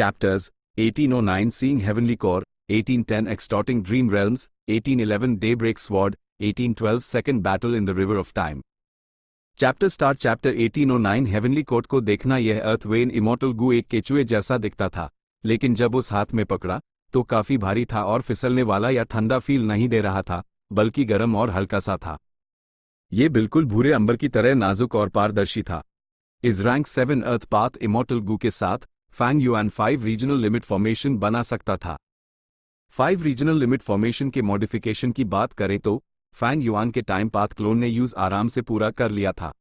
Chapters 1809 Seeing Heavenly Core, 1810 Extorting Dream Realms, 1811 Daybreak Sword, 1812 Second Battle in the River of Time. Chapter Start Chapter 1809 Heavenly Court को देखना यह अर्थवेन immortal गू एक केचुए जैसा दिखता था, लेकिन जब उस हाथ में पकड़ा तो काफी भारी था और फिसलने वाला या ठंडा फील नहीं दे रहा था, बल्कि गर्म और हल्का सा था। ये बिल्कुल भूरे अंबर की तरह नाजुक और पारदर्शी था। इस rank 7 earth path immortal Gu के साथ Fang Yuan 5 regional limit formation बना सकता था। 5 रीजनल लिमिट फॉर्मेशन के मॉडिफिकेशन की बात करें तो फैंग युआन के टाइम पाथ क्लोन ने यूज आराम से पूरा कर लिया था।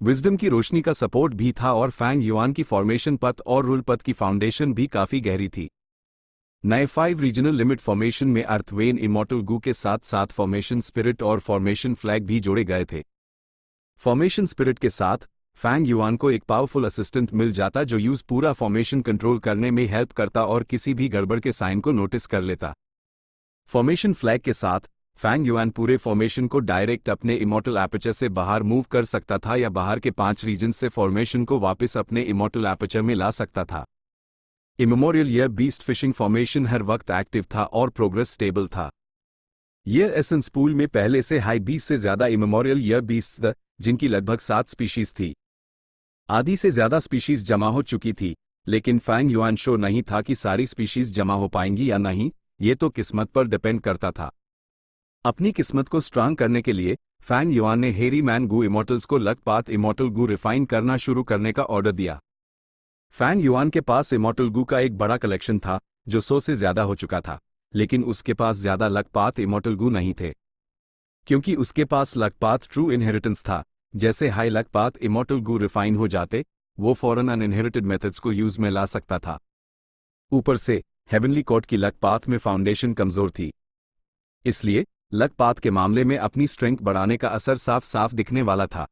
विजडम की रोशनी का सपोर्ट भी था और फैंग युआन की फॉर्मेशन पथ और रूल पथ की फाउंडेशन भी काफी गहरी थी। नए 5 रीजनल लिमिट फॉर्मेशन में अर्थवेन इमॉर्टल गू के साथ साथ फॉर्मेशन स्पिरिट और फॉर्मेशन फ्लैग भी जोड़े गए थे। फॉर्मेशन स्पिरिट के साथ फैंग युआन को एक पावरफुल असिस्टेंट मिल जाता जो यूज पूरा फॉर्मेशन कंट्रोल करने में हेल्प करता और किसी भी गड़बड़ के साइन को नोटिस कर लेता। फॉर्मेशन फ्लैग के साथ फैंग युआन पूरे फॉर्मेशन को डायरेक्ट अपने इमॉर्टल एपर्चर से बाहर मूव कर सकता था या बाहर के 5 रीजन से फॉर्मेशन को वापस अपने इमॉर्टल एपर्चर में ला सकता था। इमेमोरियल यह बीस्ट फिशिंग फॉर्मेशन हर वक्त एक्टिव था और प्रोग्रेस स्टेबल था। यह एसेंस पूल में पहले से हाई 20 से ज्यादा इमेमोरियल यह बीस्ट्स द, जिनकी लगभग 7 स्पीशीज थी। आधी से ज्यादा स्पीशीज जमा हो चुकी थी, लेकिन फैंग युआन शो नहीं था कि सारी स्पीशीज जमा हो पाएंगी या नहीं, ये तो किस्मत पर डिपेंड करता था। अपनी किस्मत को स्ट्रांग करने के लिए फैंग युआन ने हेरी मैन गू इमॉर्टल्स को लक पाथ इमॉर्टल गू रिफाइन करना शुरू करने का ऑर्डर दिया। फैंग युआन के पास इमॉर्टल गू का एक बड़ा कलेक्शन था जो 100 से ज्यादा हो चुका था, लेकिन उसके पास ज्यादा लक पाथ इमॉर्टल गू नहीं थे। क्योंकि उसके पास लक पाथ ट्रू इनहेरिटेंस था, जैसे हाई लक पाथ इमॉर्टल गू रिफाइन हो जाते वो फॉरन अनइनहेरिटेड मेथड्स को यूज में ला सकता था। ऊपर से हेवनली कोर्ट की लक पाथ में फाउंडेशन कमजोर थी, इसलिए लक पाथ के मामले में अपनी स्ट्रेंथ बढ़ाने का असर साफ साफ दिखने वाला था।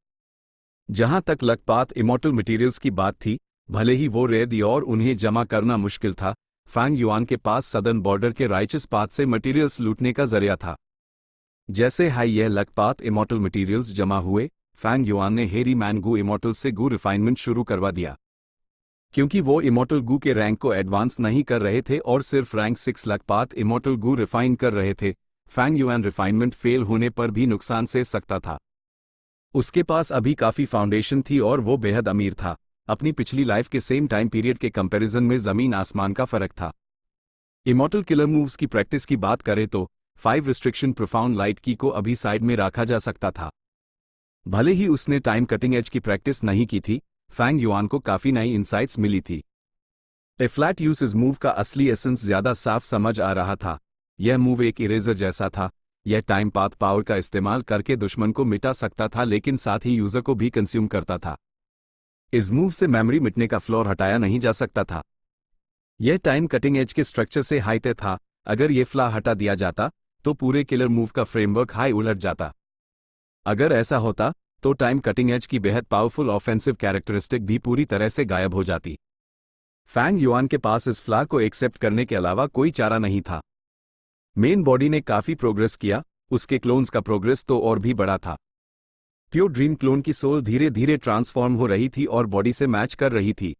जहां तक लक पाथ इमॉर्टल मटेरियल्स की बात थी, भले ही वो रेयर थी और उन्हें जमा करना मुश्किल था, फैंग युआन के पास सदर्न बॉर्डर के राइचस पाथ से मटेरियल्स लूटने का जरिया था। जैसे हाई यह लक पाथ इमॉर्टल मटेरियल्स जमा हुए, फैंग युआन ने हेरी मैन गू इमॉर्टल से गू रिफाइनमेंट शुरू करवा दिया। क्योंकि वो इमॉर्टल गू के रैंक को एडवांस नहीं कर रहे थे और सिर्फ रैंक 6 लक पाथ इमॉर्टल गू रिफाइन कर रहे थे, फैंग युआन रिफाइनमेंट फेल होने पर भी नुकसान से सकता था। उसके पास अभी काफी फाउंडेशन थी और वो बेहद अमीर था। अपनी पिछली लाइफ के सेम टाइम पीरियड के कंपैरिजन में जमीन आसमान का फर्क था। इमॉर्टल किलर मूव्स की प्रैक्टिस की बात करें तो 5 रिस्ट्रिक्शन प्रोफाउंड लाइट की को अभी साइड में रखा जा सकता था। भले ही उसने टाइम कटिंग एज की प्रैक्टिस नहीं की थी, फैंग युआन को काफी नई इंसाइट्स मिली थी। ए फ्लैट यूसेज मूव का असली एसेंस ज्यादा साफ समझ आ रहा था। यह मूव एक इरेजर जैसा था। यह टाइम पाथ पावर का इस्तेमाल करके दुश्मन को मिटा सकता था, लेकिन साथ ही यूजर को भी कंज्यूम करता था। इस मूव से मेमोरी मिटने का फ्लोर हटाया नहीं जा सकता था। यह टाइम कटिंग एज के स्ट्रक्चर से हाई तय था। अगर यह फ्ला हटा दिया जाता तो पूरे किलर मूव का फ्रेमवर्क हाई उलट जाता। अगर ऐसा होता तो टाइम कटिंग एज की बेहद पावरफुल ऑफेंसिव कैरेक्टरिस्टिक भी पूरी तरह से गायब हो जाती। फैंग युआन के पास इस फ्ला को एक्सेप्ट करने के अलावा कोई चारा नहीं था। मेन बॉडी ने काफी प्रोग्रेस किया, उसके क्लोन्स का प्रोग्रेस तो और भी बड़ा था। प्योर ड्रीम क्लोन की सोल धीरे धीरे ट्रांसफॉर्म हो रही थी और बॉडी से मैच कर रही थी।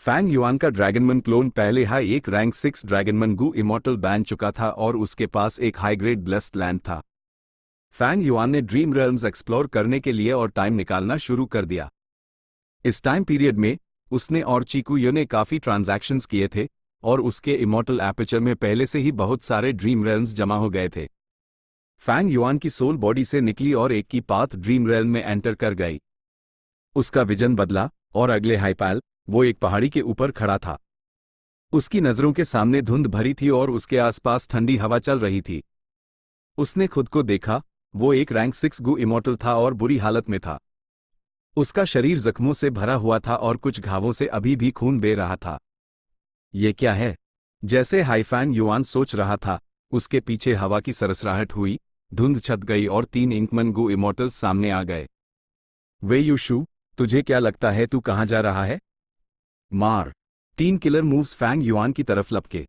फैंग युआन का ड्रैगनमन क्लोन पहले हाई एक रैंक 6 ड्रैगनमन गू इमॉर्टल बन चुका था और उसके पास एक हाई ग्रेड ब्लेस्ड लैंड था। फैंग युआन ने ड्रीम रेल्म्स एक्सप्लोर करने के लिए और टाइम निकालना शुरू कर दिया। इस टाइम पीरियड में उसने और चीकुयो ने काफी ट्रांजैक्शंस किए थे और उसके इमॉर्टल एपर्चर में पहले से ही बहुत सारे ड्रीम रेल्म्स जमा हो गए थे। फैंग युआन की सोल बॉडी से निकली और एक की पाथ ड्रीम रेल्म में एंटर कर गई। उसका विजन बदला और अगले हाइपैल वो एक पहाड़ी के ऊपर खड़ा था। उसकी नजरों के सामने धुंध भरी थी और उसके आसपास ठंडी हवा चल रही थी। उसने खुद को देखा, वो एक रैंक 6 गू इमॉर्टल था और बुरी हालत में था। उसका शरीर जख्मों से भरा हुआ था और कुछ घावों से अभी भी खून बह रहा था। ये क्या है? जैसे हाई फैंग युआन सोच रहा था, उसके पीछे हवा की सरसराहट हुई, धुंध छत गई और 3 इंकमन गू इमॉर्टल्स सामने आ गए। वे युशु, तुझे क्या लगता है तू कहां जा रहा है? मार। 3 किलर मूव्स फैंग युआन की तरफ लपके।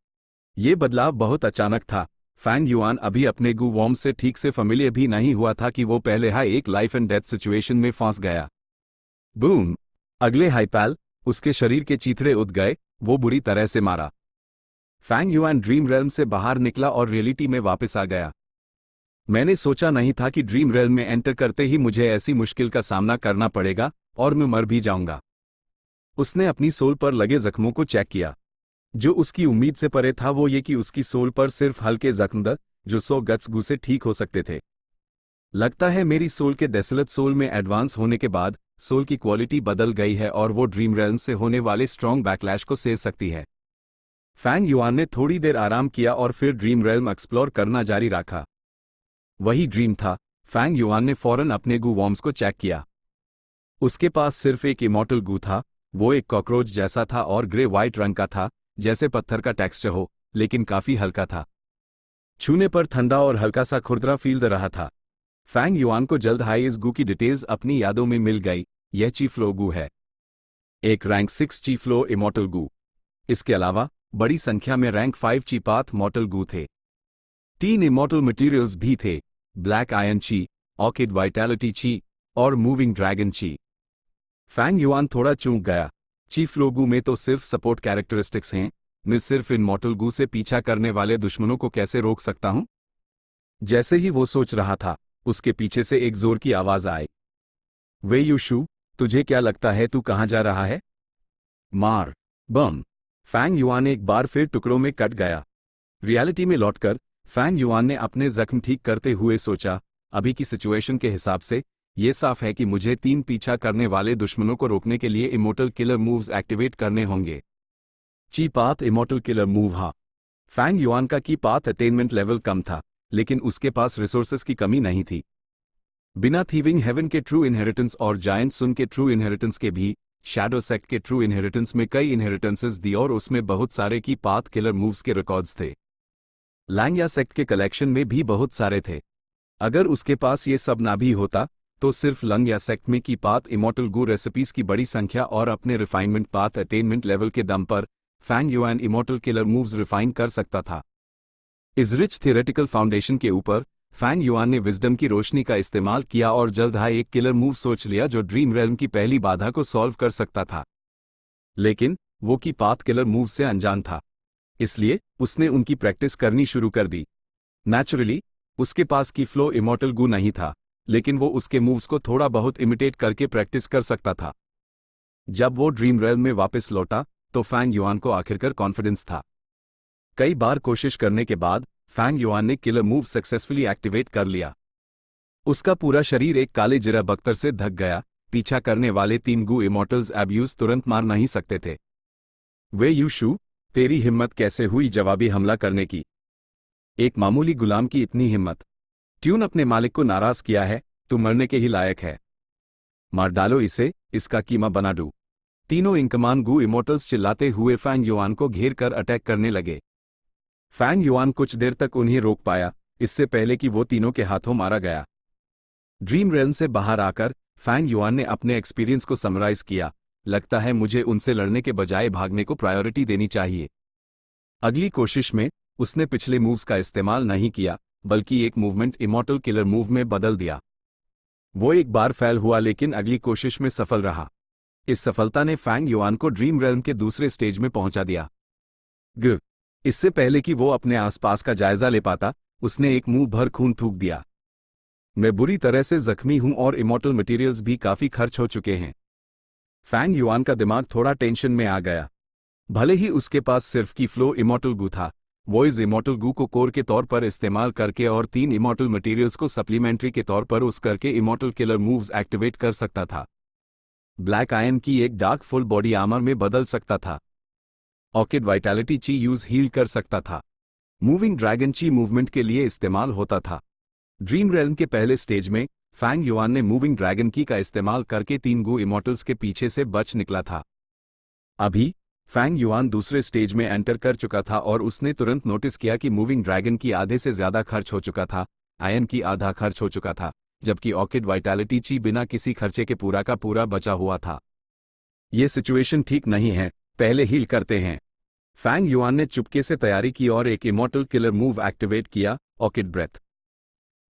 ये बदलाव बहुत अचानक था। फैंग युआन अभी अपने गू वॉर्म से ठीक से फेमिलियर भी नहीं हुआ था कि वो पहले हाई एक लाइफ एंड डेथ सिचुएशन में फंस गया। बूम। अगले हाइपैल उसके शरीर के चीथड़े उठ गए, वो बुरी तरह से मारा। फैंग युआन ड्रीम रेल्म से बाहर निकला और रियलिटी में वापस आ गया। मैंने सोचा नहीं था कि ड्रीम रेल्म में एंटर करते ही मुझे ऐसी मुश्किल का सामना करना पड़ेगा और मैं मर भी जाऊंगा। उसने अपनी सोल पर लगे जख्मों को चेक किया। जो उसकी उम्मीद से परे था वो ये कि उसकी सोल पर सिर्फ हल्के जख्म थे, जो 100 गट्स गू से ठीक हो सकते थे। लगता है मेरी सोल के डेसोलेट सोल में एडवांस होने के बाद सोल की क्वालिटी बदल गई है और वो ड्रीम रेल्म से होने वाले स्ट्रॉन्ग बैकलैश को सह सकती है। फैंग युआन ने थोड़ी देर आराम किया और फिर ड्रीम रेल्म एक्सप्लोर करना जारी रखा। वही ड्रीम था। फैंग युआन ने फौरन अपने गू वॉर्म्स को चेक किया। उसके पास सिर्फ एक इमॉर्टल गू था। वो एक कॉकरोच जैसा था और ग्रे वाइट रंग का था, जैसे पत्थर का टेक्सचर हो, लेकिन काफी हल्का था। छूने पर ठंडा और हल्का सा खुरदरा फील दे रहा था। फैंग युआन को जल्द ही इस गू की डिटेल्स अपनी यादों में मिल गई। यह चीफ्लो गू है, एक रैंक 6 चीफ्लो इमॉर्टल गू। इसके अलावा बड़ी संख्या में रैंक 5 चीपाथ मॉर्टल गू थे। 3 इमॉर्टल मटेरियल्स भी थे, ब्लैक आयन ची, ऑर्किड वाइटैलिटी ची और मूविंग ड्रैगन ची। फैंग युआन थोड़ा चूक गया। चीफ्लो गू में तो सिर्फ सपोर्ट कैरेक्टरिस्टिक्स हैं, मैं सिर्फ इन मॉर्टल गू से पीछा करने वाले दुश्मनों को कैसे रोक सकता हूं? जैसे ही वो सोच रहा था, उसके पीछे से एक जोर की आवाज आई। वे यूशु, तुझे क्या लगता है तू कहां जा रहा है? मार बम। फैंग युआन एक बार फिर टुकड़ों में कट गया। रियलिटी में लौटकर फैंग युआन ने अपने जख्म ठीक करते हुए सोचा, अभी की सिचुएशन के हिसाब से ये साफ है कि मुझे 3 पीछा करने वाले दुश्मनों को रोकने के लिए इमॉर्टल किलर मूव्स एक्टिवेट करने होंगे। की पाथ इमॉर्टल किलर मूव। हाँ, फैंग युआन का की पाथ अटेनमेंट लेवल कम था, लेकिन उसके पास रिसोर्सेस की कमी नहीं थी। बिना थीविंग हेवन के ट्रू इनहेरिटेंस और जायंट सुन के ट्रू इनहेरिटेंस के भी शैडो सेक्ट के ट्रू इनहेरिटेंस में कई इनहेरिटेंसेस दी और उसमें बहुत सारे की पाथ किलर मूव्स के रिकॉर्ड्स थे। लैंगया सेक्ट के कलेक्शन में भी बहुत सारे थे। अगर उसके पास ये सब ना भी होता तो सिर्फ लंगया सेक्ट में की पाथ इमॉर्टल गू रेसिपीज की बड़ी संख्या और अपने रिफाइनमेंट पाथ अटेनमेंट लेवल के दम पर Fang Yuan immortal killer moves refine कर सकता था। इस रिच थियोरेटिकल फाउंडेशन के ऊपर फैंग युआन ने विजडम की रोशनी का इस्तेमाल किया और जल्द ही एक किलर मूव सोच लिया जो ड्रीम रेल्म की पहली बाधा को सॉल्व कर सकता था। लेकिन वो की पाथ किलर मूव से अनजान था, इसलिए उसने उनकी प्रैक्टिस करनी शुरू कर दी। नेचुरली उसके पास की फ्लो इमॉर्टल गू नहीं था, लेकिन वो उसके मूव्स को थोड़ा बहुत इमिटेट करके प्रैक्टिस कर सकता था। जब वो ड्रीम रेल्म में वापस लौटा तो फैंग युआन को आखिरकार कॉन्फिडेंस था। कई बार कोशिश करने के बाद फैंग युआन ने किलर मूव सक्सेसफुली एक्टिवेट कर लिया। उसका पूरा शरीर एक काले जिरा बख्तर से ढक गया। पीछा करने वाले 3 गू इमॉर्टल्स एब्यूज तुरंत मार नहीं सकते थे। वे यूशु, तेरी हिम्मत कैसे हुई जवाबी हमला करने की? एक मामूली गुलाम की इतनी हिम्मत? ट्यून अपने मालिक को नाराज किया है, तू मरने के ही लायक है। मार डालो इसे, इसका कीमा बना दो। तीनों इंकमान गू इमॉर्टल्स चिल्लाते हुए फैंग युआन को घेर कर अटैक करने लगे। फैंग युआन कुछ देर तक उन्हें रोक पाया, इससे पहले कि वो तीनों के हाथों मारा गया। ड्रीम रेल्म से बाहर आकर फैंग युआन ने अपने एक्सपीरियंस को समराइज किया। लगता है मुझे उनसे लड़ने के बजाय भागने को प्रायोरिटी देनी चाहिए। अगली कोशिश में उसने पिछले मूव्स का इस्तेमाल नहीं किया, बल्कि एक मूवमेंट इमॉर्टल किलर मूव में बदल दिया। वो एक बार फेल हुआ लेकिन अगली कोशिश में सफल रहा। इस सफलता ने फैंग युआन को ड्रीम रेल्म के दूसरे स्टेज में पहुंचा दिया। इससे पहले कि वो अपने आसपास का जायजा ले पाता, उसने एक मुंह भर खून थूक दिया। मैं बुरी तरह से जख्मी हूं और इमॉर्टल मटेरियल्स भी काफी खर्च हो चुके हैं। फैंग युआन का दिमाग थोड़ा टेंशन में आ गया। भले ही उसके पास सिर्फ की फ्लो इमॉर्टल गू था, वो इस इमॉर्टल गू को कोर के तौर पर इस्तेमाल करके और 3 इमॉर्टल मटेरियल्स को सप्लीमेंट्री के तौर पर उस करके इमॉर्टल किलर मूव्स एक्टिवेट कर सकता था। ब्लैक आयन की एक डार्क फुल बॉडी आर्मर में बदल सकता था। ऑर्किड वाइटैलिटी ची यूज हील कर सकता था। मूविंग ड्रैगन ची मूवमेंट के लिए इस्तेमाल होता था। ड्रीम रेल्म के पहले स्टेज में फैंग युआन ने मूविंग ड्रैगन की का इस्तेमाल करके 3 गू इमॉर्टल्स के पीछे से बच निकला था। अभी फैंग युआन दूसरे स्टेज में एंटर कर चुका था और उसने तुरंत नोटिस किया कि मूविंग ड्रैगन की आधे से ज्यादा खर्च हो चुका था, आयन की आधा खर्च हो चुका था, जबकि ऑर्किड वाइटैलिटी ची बिना किसी खर्चे के पूरा का पूरा बचा हुआ था। ये सिचुएशन ठीक नहीं है, पहले हील करते हैं। फैंग युआन ने चुपके से तैयारी की और एक इमॉर्टल किलर मूव एक्टिवेट किया, ऑर्किड ब्रेथ।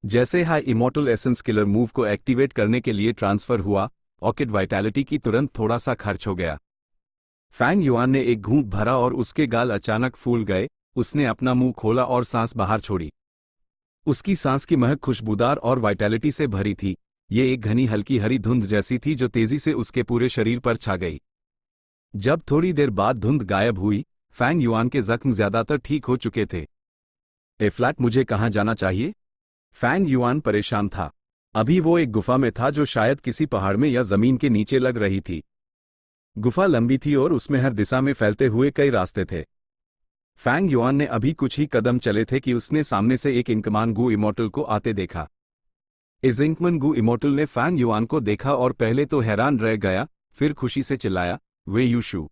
जैसे ही इमॉर्टल एसेंस किलर मूव को एक्टिवेट करने के लिए ट्रांसफर हुआ, ऑर्किड वाइटैलिटी की तुरंत थोड़ा सा खर्च हो गया। फैंग युआन ने एक घूंट भरा और उसके गाल अचानक फूल गए। उसने अपना मुंह खोला और सांस बाहर छोड़ी। उसकी सांस की महक खुशबूदार और वाइटैलिटी से भरी थी। ये एक घनी हल्की हरी धुंध जैसी थी जो तेजी से उसके पूरे शरीर पर छा गई। जब थोड़ी देर बाद धुंध गायब हुई, फैंग युआन के जख्म ज्यादातर ठीक हो चुके थे। ए फ्लैट, मुझे कहाँ जाना चाहिए? फैंग युआन परेशान था। अभी वो एक गुफा में था जो शायद किसी पहाड़ में या जमीन के नीचे लग रही थी। गुफा लंबी थी और उसमें हर दिशा में फैलते हुए कई रास्ते थे। फैंग युआन ने अभी कुछ ही कदम चले थे कि उसने सामने से एक इंकमान गु इमोर्टल को आते देखा। इस इंकमन गु इमोर्टल ने फैंग युआन को देखा और पहले तो हैरान रह गया, फिर खुशी से चिल्लाया, वे यूशु,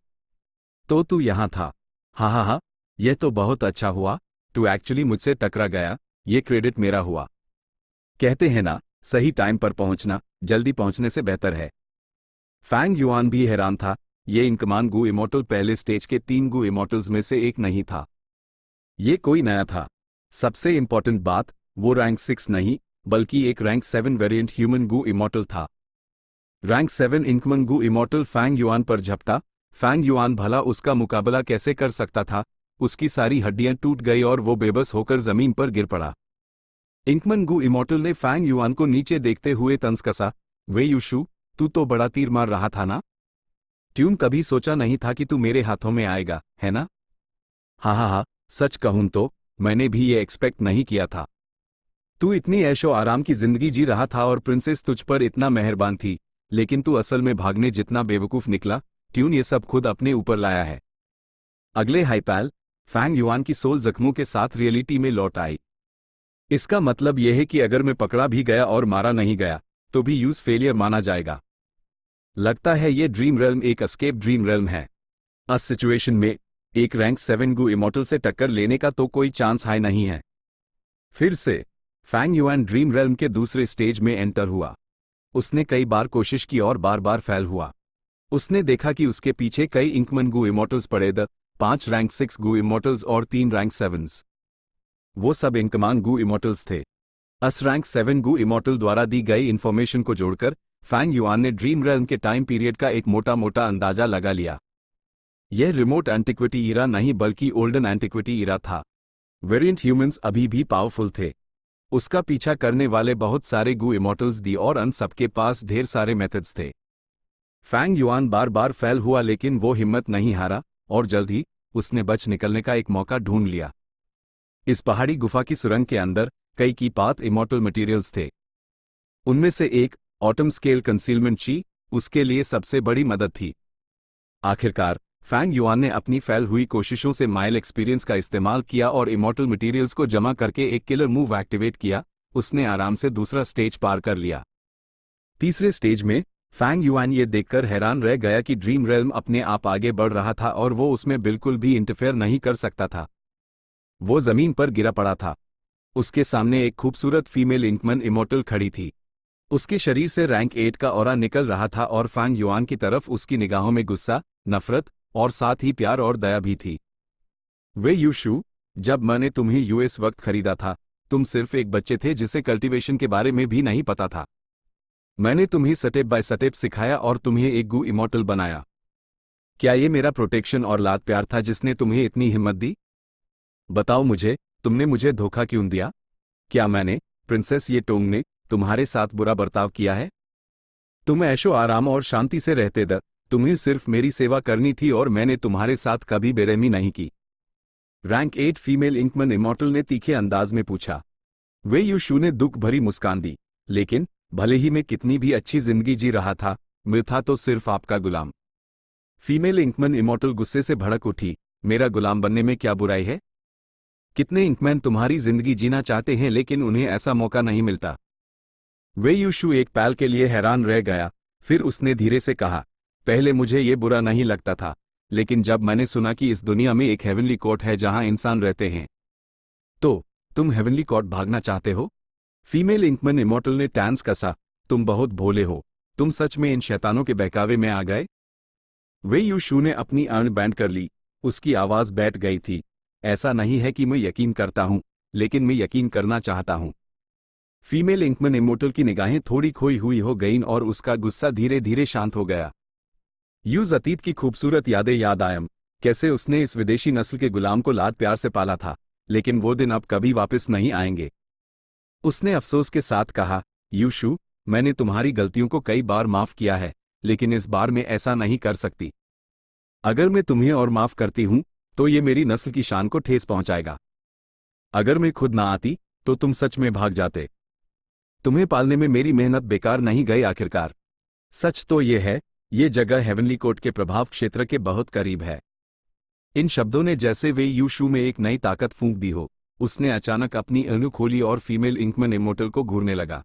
तो तू यहां था? हा हा हा, यह तो बहुत अच्छा हुआ, तू एक्चुअली मुझसे टकरा गया, ये क्रेडिट मेरा हुआ। कहते हैं ना, सही टाइम पर पहुंचना जल्दी पहुंचने से बेहतर है। फैंग युआन भी हैरान था। ये इंकमान गु इमोर्टल पहले स्टेज के 3 गु इमोर्टल्स में से एक नहीं था। ये कोई नया था। सबसे इंपॉर्टेंट बात, वो रैंक 6 नहीं बल्कि एक रैंक 7 वेरिएंट ह्यूमन गु इमोर्टल था। रैंक 7 इंकमन गु इमोर्टल फैंग युआन पर झपटा। फैंग युआन भला उसका मुकाबला कैसे कर सकता था? उसकी सारी हड्डियां टूट गई और वो बेबस होकर जमीन पर गिर पड़ा। इंकमन गु इमोर्टल ने फैंग युआन को नीचे देखते हुए तंज कसा, वे यूशु, तू तो बड़ा तीर मार रहा था ना? ट्यून, कभी सोचा नहीं था कि तू मेरे हाथों में आएगा, है ना? हाँ हाँ हाँ, सच कहूं तो मैंने भी ये एक्सपेक्ट नहीं किया था। तू इतनी ऐशो आराम की जिंदगी जी रहा था और प्रिंसेस तुझ पर इतना मेहरबान थी, लेकिन तू असल में भागने जितना बेवकूफ निकला। ट्यून ये सब खुद अपने ऊपर लाया है। अगले हाइपैल, फैंग युआन की सोल जख्मों के साथ रियलिटी में लौट आई। इसका मतलब यह है कि अगर मैं पकड़ा भी गया और मारा नहीं गया तो भी यूज फेलियर माना जाएगा। लगता है ये ड्रीम रेल्म एक एस्केप ड्रीम रेल्म है। इस सिचुएशन में एक रैंक 7 गु इमोर्टल से टक्कर लेने का तो कोई चांस हाई नहीं है। फिर से फैंग युआन ड्रीम रेल्म के दूसरे स्टेज में एंटर हुआ। उसने कई बार कोशिश की और बार बार फेल हुआ। उसने देखा कि उसके पीछे कई इंकमन गु इमोर्टल्स पड़े, 5 रैंक 6 गु इमोर्टल्स और 3 रैंक 7s। वो सब इंकमान गु इमोर्टल्स थे। अस रैंक 7 गु इमोर्टल द्वारा दी गई इंफॉर्मेशन को जोड़कर फैंग युआन ने ड्रीम रेल्म के टाइम पीरियड का एक मोटा मोटा अंदाजा लगा लिया। यह रिमोट एंटिक्विटी ईरा नहीं बल्कि ओल्डन एंटिक्विटी ईरा था। वेरिएंट ह्यूमंस अभी भी पावरफुल थे। उसका पीछा करने वाले बहुत सारे गु इमोर्टल्स दी और अन सबके पास ढेर सारे मेथड्स थे। फैंग युआन बार बार फेल हुआ लेकिन वो हिम्मत नहीं हारा और जल्द ही उसने बच निकलने का एक मौका ढूंढ लिया। इस पहाड़ी गुफा की सुरंग के अंदर कई की पाथ इमोर्टल मटेरियल्स थे। उनमें से एक ऑटम स्केल कंसीलमेंट ची उसके लिए सबसे बड़ी मदद थी। आखिरकार फैंग युआन ने अपनी फेल हुई कोशिशों से माइल एक्सपीरियंस का इस्तेमाल किया और इमोर्टल मटेरियल्स को जमा करके एक किलर मूव एक्टिवेट किया। उसने आराम से दूसरा स्टेज पार कर लिया। तीसरे स्टेज में फैंग युआन ये देखकर हैरान रह गया कि ड्रीम रेल्म अपने आप आगे बढ़ रहा था और वो उसमें बिल्कुल भी इंटरफेयर नहीं कर सकता था। वो जमीन पर गिरा पड़ा था। उसके सामने एक खूबसूरत फीमेल इंकमन इमोर्टल खड़ी थी। उसके शरीर से रैंक 8 का ऑरा निकल रहा था और फैंग युआन की तरफ उसकी निगाहों में गुस्सा, नफरत और साथ ही प्यार और दया भी थी। वे यूशु, जब मैंने तुम्हें यूएस वक्त खरीदा था, तुम सिर्फ एक बच्चे थे जिसे कल्टीवेशन के बारे में भी नहीं पता था। मैंने तुम्हें स्टेप बाय स्टेप सिखाया और तुम्हें एक गु इमोर्टल बनाया। क्या ये मेरा प्रोटेक्शन और लाड प्यार था जिसने तुम्हें इतनी हिम्मत दी? बताओ मुझे, तुमने मुझे धोखा क्यों दिया? क्या मैंने, प्रिंसेस ये टोंग ने, तुम्हारे साथ बुरा बर्ताव किया है? तुम ऐशो आराम और शांति से रहते थे। तुम्हें सिर्फ मेरी सेवा करनी थी और मैंने तुम्हारे साथ कभी बेरहमी नहीं की। रैंक 8 फीमेल इंकमन इमोर्टल ने तीखे अंदाज में पूछा। वे यूशु ने दुख भरी मुस्कान दी, लेकिन भले ही मैं कितनी भी अच्छी जिंदगी जी रहा था, मैं था तो सिर्फ आपका गुलाम। फीमेल इंकमन इमोर्टल गुस्से से भड़क उठी, मेरा गुलाम बनने में क्या बुराई है? कितने इंकमैन तुम्हारी जिंदगी जीना चाहते हैं लेकिन उन्हें ऐसा मौका नहीं मिलता। वे यूशु एक पल के लिए हैरान रह गया, फिर उसने धीरे से कहा, पहले मुझे ये बुरा नहीं लगता था, लेकिन जब मैंने सुना कि इस दुनिया में एक हेवनली कोर्ट है जहां इंसान रहते हैं। तो तुम हेवनली कोर्ट भागना चाहते हो? फीमेल इंकमन इमोर्टल ने टैंस कसा, तुम बहुत भोले हो, तुम सच में इन शैतानों के बहकावे में आ गए? वे यूशु ने अपनी आंख बैंड कर ली, उसकी आवाज बैठ गई थी। ऐसा नहीं है कि मैं यकीन करता हूं, लेकिन मैं यकीन करना चाहता हूं। फीमेल इंकमन इमोर्टल की निगाहें थोड़ी खोई हुई हो गईं और उसका गुस्सा धीरे धीरे शांत हो गया। यूज अतीत की खूबसूरत यादें याद आयम, कैसे उसने इस विदेशी नस्ल के गुलाम को लाड प्यार से पाला था, लेकिन वो दिन अब कभी वापस नहीं आएंगे। उसने अफसोस के साथ कहा, यूशु, मैंने तुम्हारी गलतियों को कई बार माफ किया है, लेकिन इस बार मैं ऐसा नहीं कर सकती। अगर मैं तुम्हें और माफ करती हूं, तो ये मेरी नस्ल की शान को ठेस पहुंचाएगा। अगर मैं खुद ना आती, तो तुम सच में भाग जाते। तुम्हें पालने में मेरी मेहनत बेकार नहीं गई आखिरकार। सच तो ये है, ये जगह हेवनली कोर्ट के प्रभाव क्षेत्र के बहुत करीब है। इन शब्दों ने जैसे वे यूशु में एक नई ताकत फूंक दी हो। उसने अचानक अपनी अनु खोली और फीमेल इंकमन इमोर्टल को घूरने लगा।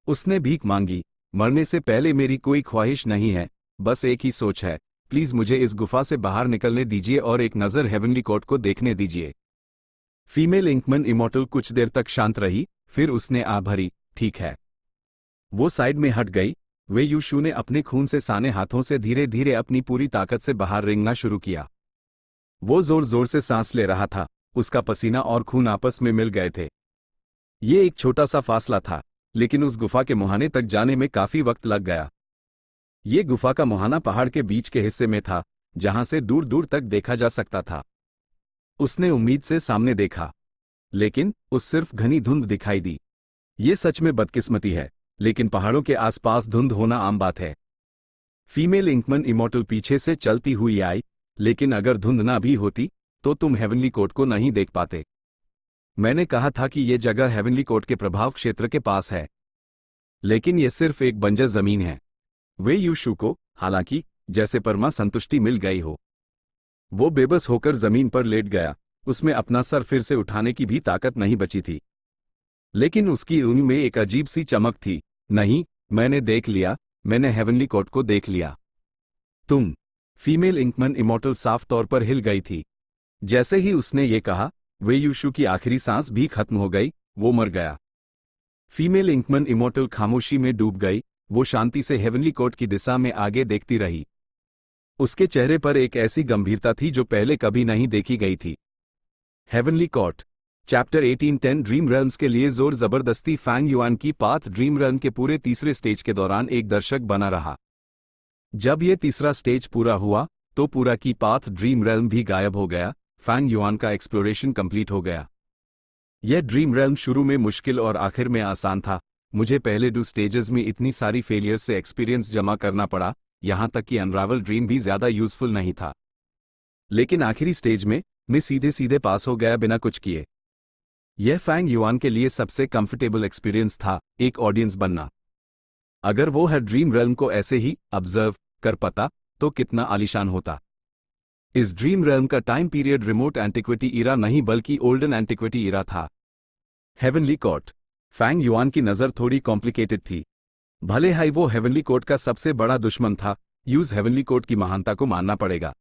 उसने भीख मांगी, मरने से पहले मेरी कोई ख्वाहिश नहीं है, बस एक ही सोच है, प्लीज मुझे इस गुफा से बाहर निकलने दीजिए और एक नज़र हेवनली कोर्ट को देखने दीजिए। फीमेल इंकमन इमोर्टल कुछ देर तक शांत रही, फिर उसने आ भरी, ठीक है। वो साइड में हट गई। वे यूशु ने अपने खून से साने हाथों से धीरे धीरे अपनी पूरी ताकत से बाहर रेंगना शुरू किया। वो जोर जोर से सांस ले रहा था, उसका पसीना और खून आपस में मिल गए थे। ये एक छोटा सा फासला था, लेकिन उस गुफा के मुहाने तक जाने में काफी वक्त लग गया। ये गुफा का मुहाना पहाड़ के बीच के हिस्से में था, जहां से दूर दूर तक देखा जा सकता था। उसने उम्मीद से सामने देखा, लेकिन उस सिर्फ घनी धुंध दिखाई दी। ये सच में बदकिस्मती है, लेकिन पहाड़ों के आसपास धुंध होना आम बात है। फीमेल इंकमन इमोर्टल पीछे से चलती हुई आई, लेकिन अगर धुंध ना भी होती, तो तुम हेवनली कोर्ट को नहीं देख पाते। मैंने कहा था कि यह जगह हेवनली कोर्ट के प्रभाव क्षेत्र के पास है, लेकिन यह सिर्फ एक बंजर जमीन है। वे यूशु को, हालांकि, जैसे परमा संतुष्टि मिल गई हो। वो बेबस होकर जमीन पर लेट गया, उसमें अपना सर फिर से उठाने की भी ताकत नहीं बची थी। लेकिन उसकी ऊँग में एक अजीब सी चमक थी। नहीं, मैंने देख लिया, मैंने हेवनली कोर्ट को देख लिया। तुम। फीमेल इंकमन इमोर्टल साफ तौर पर हिल गई थी। जैसे ही उसने ये कहा, वे यूशु की आखिरी सांस भी खत्म हो गई, वो मर गया। फीमेल इंकमन इमोर्टल खामोशी में डूब गई, वो शांति से हेवनली कोर्ट की दिशा में आगे देखती रही। उसके चेहरे पर एक ऐसी गंभीरता थी जो पहले कभी नहीं देखी गई थी। Heavenly court chapter 1810 dream realms के लिए जोर जबरदस्ती फैंग युआन की पाथ ड्रीम रेल्म के पूरे तीसरे स्टेज के दौरान एक दर्शक बना रहा। जब यह तीसरा स्टेज पूरा हुआ, तो पूरा की पाथ ड्रीम रेल्म भी गायब हो गया। फैंग युआन का एक्सप्लोरेशन कंप्लीट हो गया। यह ड्रीम रेल्म शुरू में मुश्किल और आखिर में आसान था। मुझे पहले 2 स्टेजेस में इतनी सारी फेलियर्स से एक्सपीरियंस जमा करना पड़ा, यहां तक कि अनरावल ड्रीम भी ज्यादा यूजफुल नहीं था। लेकिन आखिरी स्टेज में मैं सीधे सीधे पास हो गया बिना कुछ किए। यह फैंग युआन के लिए सबसे कंफर्टेबल एक्सपीरियंस था, एक ऑडियंस बनना। अगर वो हर ड्रीम रेल्म को ऐसे ही ऑब्जर्व कर पाता, तो कितना आलीशान होता। इस ड्रीम रेल्म का टाइम पीरियड रिमोट एंटिक्विटी इरा नहीं बल्कि ओल्डन एंटिक्विटी इरा था। हेवनली कोर्ट फैंग युआन की नज़र थोड़ी कॉम्प्लिकेटेड थी। भले ही वो हेवनली कोर्ट का सबसे बड़ा दुश्मन था, यूज हेवनली कोर्ट की महानता को मानना पड़ेगा।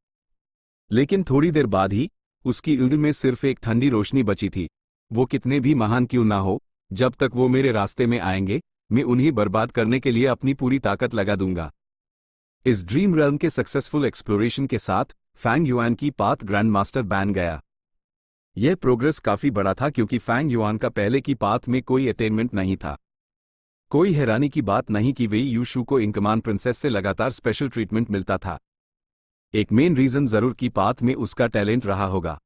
लेकिन थोड़ी देर बाद ही उसकी उंगली में सिर्फ एक ठंडी रोशनी बची थी। वो कितने भी महान क्यों ना हो, जब तक वो मेरे रास्ते में आएंगे, मैं उन्हें बर्बाद करने के लिए अपनी पूरी ताकत लगा दूंगा। इस ड्रीम रेल्म के सक्सेसफुल एक्सप्लोरेशन के साथ फैंग युआन की पाथ ग्रैंड मास्टर बन गया। यह प्रोग्रेस काफी बड़ा था क्योंकि फैंग युआन का पहले की पाथ में कोई अटेनमेंट नहीं था। कोई हैरानी की बात नहीं कि वेई यूशु को इंकमान प्रिंसेस से लगातार स्पेशल ट्रीटमेंट मिलता था। एक मेन रीजन जरूर की पाथ में उसका टैलेंट रहा होगा।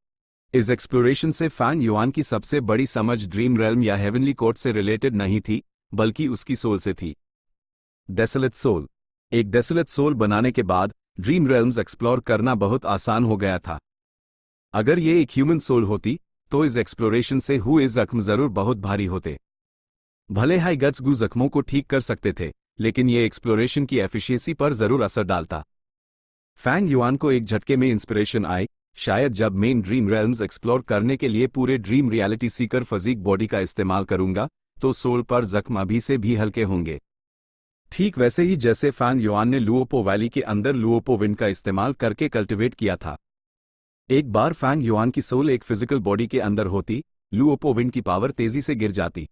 इस एक्सप्लोरेशन से फैंग युआन की सबसे बड़ी समझ ड्रीम रेल्म या हेवनली कोर्ट से रिलेटेड नहीं थी, बल्कि उसकी सोल से थी। डेसोलेट सोल एक डेसोलेट सोल बनाने के बाद ड्रीम रेल्म्स एक्सप्लोर करना बहुत आसान हो गया था। अगर ये एक ह्यूमन सोल होती, तो इस एक्सप्लोरेशन से हुए जख्म जरूर बहुत भारी होते। भले ही गट्स गू जख्मों को ठीक कर सकते थे, लेकिन ये एक्सप्लोरेशन की एफिशिएंसी पर जरूर असर डालता। फैंग युआन को एक झटके में इंस्पिरेशन आई, शायद जब मेन ड्रीम रेल्म्स एक्सप्लोर करने के लिए पूरे dream reality seeker physique body का इस्तेमाल करूंगा, तो सोल पर जख्म अभी से भी हल्के होंगे। ठीक वैसे ही जैसे फैंग युआन ने लुओपो वैली के अंदर लुओपो विंड का इस्तेमाल करके कल्टिवेट किया था। एक बार फैंग युआन की सोल एक फिजिकल बॉडी के अंदर होती, लुओपो विंड की पावर तेजी से गिर जाती।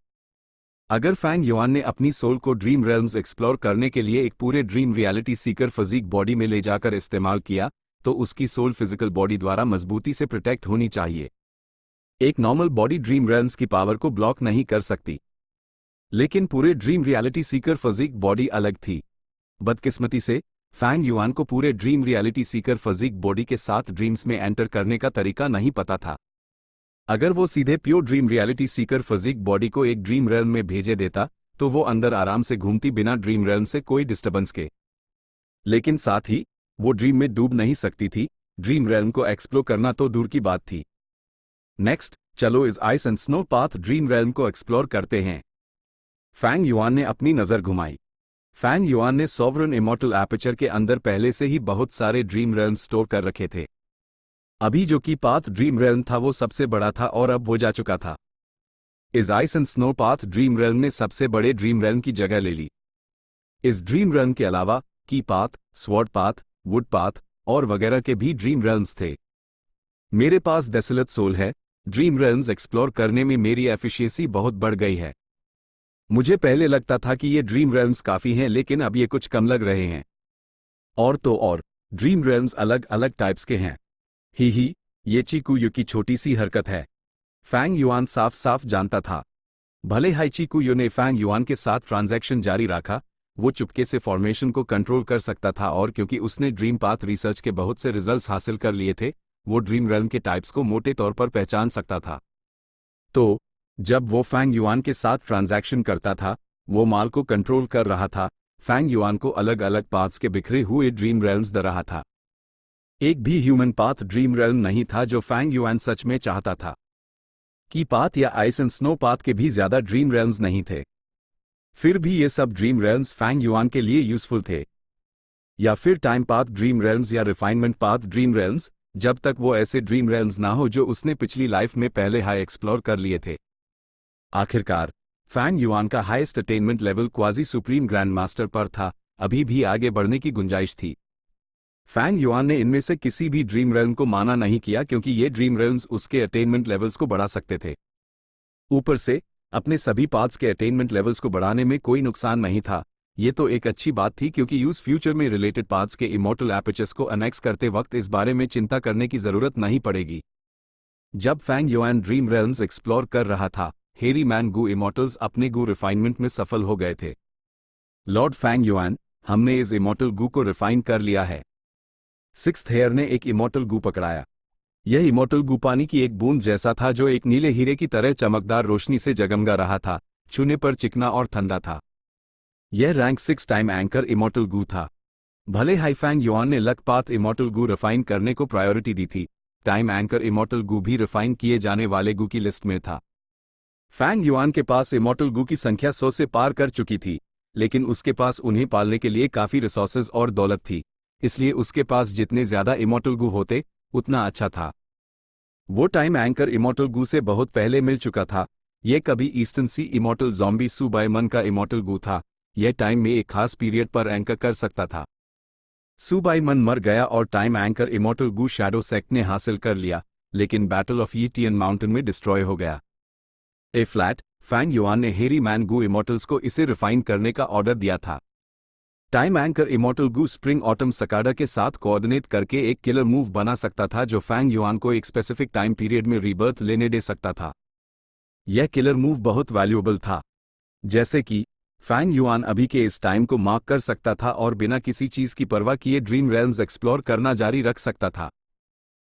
अगर फैंग युआन ने अपनी सोल को ड्रीम रेल्म्स एक्सप्लोर करने के लिए एक पूरे dream reality seeker physique body में ले जाकर इस्तेमाल किया, तो उसकी सोल फिजिकल बॉडी द्वारा मजबूती से प्रोटेक्ट होनी चाहिए। एक नॉर्मल बॉडी ड्रीम रेल्म्स की पावर को ब्लॉक नहीं कर सकती, लेकिन पूरे dream reality seeker physique body अलग थी। बदकिस्मती से फैंग युआन को पूरे dream reality seeker physique body के साथ ड्रीम्स में एंटर करने का तरीका नहीं पता था। अगर वो सीधे pure dream reality seeker physique body को एक ड्रीम रेल्म में भेजे देता तो वो अंदर आराम से घूमती बिना ड्रीम रेल्म से कोई डिस्टर्बेंस के। लेकिन साथ ही वो ड्रीम में डूब नहीं सकती थी, ड्रीम रेल्म को एक्सप्लोर करना तो दूर की बात थी। नेक्स्ट, चलो इस ice and snow path dream realm को एक्सप्लोर करते हैं। फैंग युआन ने अपनी नजर घुमाई। फैंग युआन ने सॉवरन इमॉर्टल एपर्चर के अंदर पहले से ही बहुत सारे ड्रीम रेल्म स्टोर कर रखे थे। अभी जो कि पाथ ड्रीम रेल्म था वो सबसे बड़ा था और अब वो जा चुका था। इस ice and snow path dream realm ने सबसे बड़े ड्रीम रेल्म की जगह ले ली। इस ड्रीम रेल्म के अलावा की path, sword path, would path और वगैरह के भी ड्रीम रेल्म्स थे। मेरे पास डेसोलेट सोल है, ड्रीम रेल्म्स एक्सप्लोर करने में मेरी एफिशिएंसी बहुत बढ़ गई है। मुझे पहले लगता था कि ये ड्रीम रेल्म्स काफी हैं लेकिन अब ये कुछ कम लग रहे हैं। और तो और ड्रीम रेल्म्स अलग अलग टाइप्स के हैं। ही, ये चीकूयू की छोटी सी हरकत है। फैंग युआन साफ साफ जानता था। भले हाई चीकूयू ने फैंग युआन के साथ ट्रांजैक्शन जारी रखा, वो चुपके से फॉर्मेशन को कंट्रोल कर सकता था और क्योंकि उसने ड्रीम पाथ रिसर्च के बहुत से रिजल्ट्स हासिल कर लिए थे, वो ड्रीम रेल्म के टाइप्स को मोटे तौर पर पहचान सकता था। तो जब वो फैंग युआन के साथ ट्रांजैक्शन करता था, वो माल को कंट्रोल कर रहा था, फैंग युआन को अलग अलग पाथ्स के बिखरे हुए ड्रीम रेल्म्स दे रहा था। एक भी ह्यूमन पाथ ड्रीम रेल्म नहीं था जो फैंग युआन सच में चाहता था। की पाथ या आइस एंड स्नो पाथ के भी ज्यादा ड्रीम रेल्म्स नहीं थे। फिर भी ये सब ड्रीम रेल्म्स फैंग युआन के लिए यूजफुल थे। या फिर टाइम पाथ ड्रीम रेल्म्स या रिफाइनमेंट पाथ ड्रीम रेल्म्स, जब तक वो ऐसे ड्रीम रेल्म्स ना हो जो उसने पिछली लाइफ में पहले हाई एक्सप्लोर कर लिए थे। आखिरकार फैंग युआन का highest attainment level quasi supreme grand master पर था, अभी भी आगे बढ़ने की गुंजाइश थी। फैंग युआन ने इनमें से किसी भी ड्रीम रेल्म को माना नहीं किया क्योंकि ये ड्रीम रेल्म्स उसके अटेनमेंट लेवल्स को बढ़ा सकते थे। ऊपर से अपने सभी पाथ्स के अटेनमेंट लेवल्स को बढ़ाने में कोई नुकसान नहीं था। ये तो एक अच्छी बात थी क्योंकि यूज फ्यूचर में रिलेटेड पाथ्स के इमॉर्टल एपर्चर्स को अनेक्स करते वक्त इस बारे में चिंता करने की जरूरत नहीं पड़ेगी। जब Fang Yuan dream realms explore कर रहा था, हेरी मैन गू इमॉर्टल्स अपने गू रिफाइनमेंट में सफल हो गए थे। लॉर्ड फैंग युआन, हमने इस इमॉर्टल गू को रिफाइन कर लिया है। सिक्स्थ हेयर ने एक इमॉर्टल गू पकड़ाया। यह इमॉर्टल गू पानी की एक बूंद जैसा था जो एक नीले हीरे की तरह चमकदार रोशनी से जगमगा रहा था, छूने पर चिकना और ठंडा था। यह रैंक 6 टाइम एंकर इमॉर्टल गू था। भले हाई फैंग युआन ने लक पाथ इमॉर्टल गू रिफाइन करने को प्रायोरिटी दी थी, टाइम एंकर इमॉर्टल गू भी रिफाइन किए जाने वाले गू की लिस्ट में था। फैंग युआन के पास इमॉर्टल गू की संख्या 100 से पार कर चुकी थी, लेकिन उसके पास उन्हें पालने के लिए काफी रिसोर्सेज और दौलत थी, इसलिए उसके पास जितने ज्यादा इमॉर्टल गू होते उतना अच्छा था। वो टाइम एंकर इमॉर्टल गू से बहुत पहले मिल चुका था। यह कभी ईस्टर्न सी इमॉर्टल ज़ॉम्बी सुबाइमन का इमॉर्टल गू था। यह टाइम में एक खास पीरियड पर एंकर कर सकता था। सुबाइमन मर गया और टाइम एंकर इमॉर्टल गू शैडो सेक्ट ने हासिल कर लिया, लेकिन बैटल ऑफ यीटियन माउंटेन में डिस्ट्रॉय हो गया। ए फ्लैट, फैंग युआन ने हेरी मैन गू इमॉर्टल्स को इसे रिफाइन करने का ऑर्डर दिया था। टाइम एंकर इमॉर्टल गू स्प्रिंग ऑटम सकाडा के साथ कोऑर्डिनेट करके एक किलर मूव बना सकता था जो फैंग युआन को एक स्पेसिफिक टाइम पीरियड में रीबर्थ लेने दे सकता था। यह किलर मूव बहुत वैल्यूएबल था, जैसे कि फैंग युआन अभी के इस टाइम को मार्क कर सकता था और बिना किसी चीज की परवाह किए ड्रीम रेल्म्स एक्सप्लोर करना जारी रख सकता था।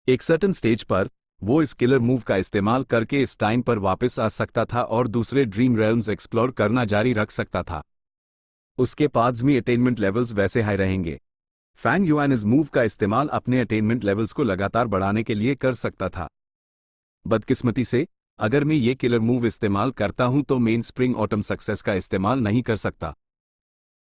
एक सर्टेन स्टेज पर वो इस किलर मूव का इस्तेमाल करके इस टाइम पर वापस आ सकता था और दूसरे ड्रीम रेल्म्स एक्सप्लोर करना जारी रख सकता था। उसके पाथ्स में अटेनमेंट लेवल्स वैसे हाई रहेंगे। फैंग युआन इस मूव का इस्तेमाल अपने अटेनमेंट लेवल्स को लगातार बढ़ाने के लिए कर सकता था। बदकिस्मती से अगर मैं ये किलर मूव इस्तेमाल करता हूं तो मेन स्प्रिंग ऑटम सक्सेस का इस्तेमाल नहीं कर सकता।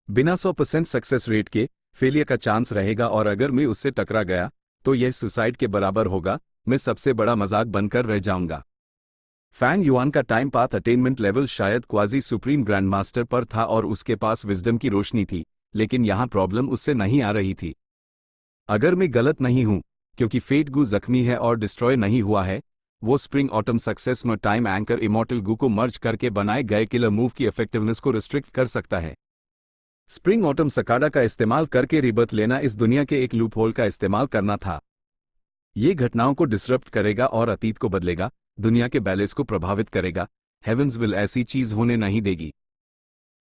बिना 100% सक्सेस रेट के फेलियर का चांस रहेगा और अगर मैं उससे टकरा गया तो यह सुसाइड के बराबर होगा, मैं सबसे बड़ा मजाक बनकर रह जाऊंगा। फैंग युआन का टाइम पाथ अटेनमेंट लेवल शायद क्वाजी सुप्रीम ग्रैंड मास्टर पर था और उसके पास विजडम की रोशनी थी, लेकिन यहां प्रॉब्लम उससे नहीं आ रही थी। अगर मैं गलत नहीं हूं, क्योंकि फेट गू जख्मी है और डिस्ट्रॉय नहीं हुआ है, वो स्प्रिंग ऑटम सक्सेस में टाइम एंकर इमॉर्टल गू को मर्ज करके बनाए गए किलर मूव की इफेक्टिवनेस को रिस्ट्रिक्ट कर सकता है। स्प्रिंग ऑटम सकाडा का इस्तेमाल करके रिबर्थ लेना इस दुनिया के एक लूपहोल का इस्तेमाल करना था। ये घटनाओं को डिसरप्ट करेगा और अतीत को बदलेगा, दुनिया के बैलेंस को प्रभावित करेगा। हेवेंस विल ऐसी चीज होने नहीं देगी।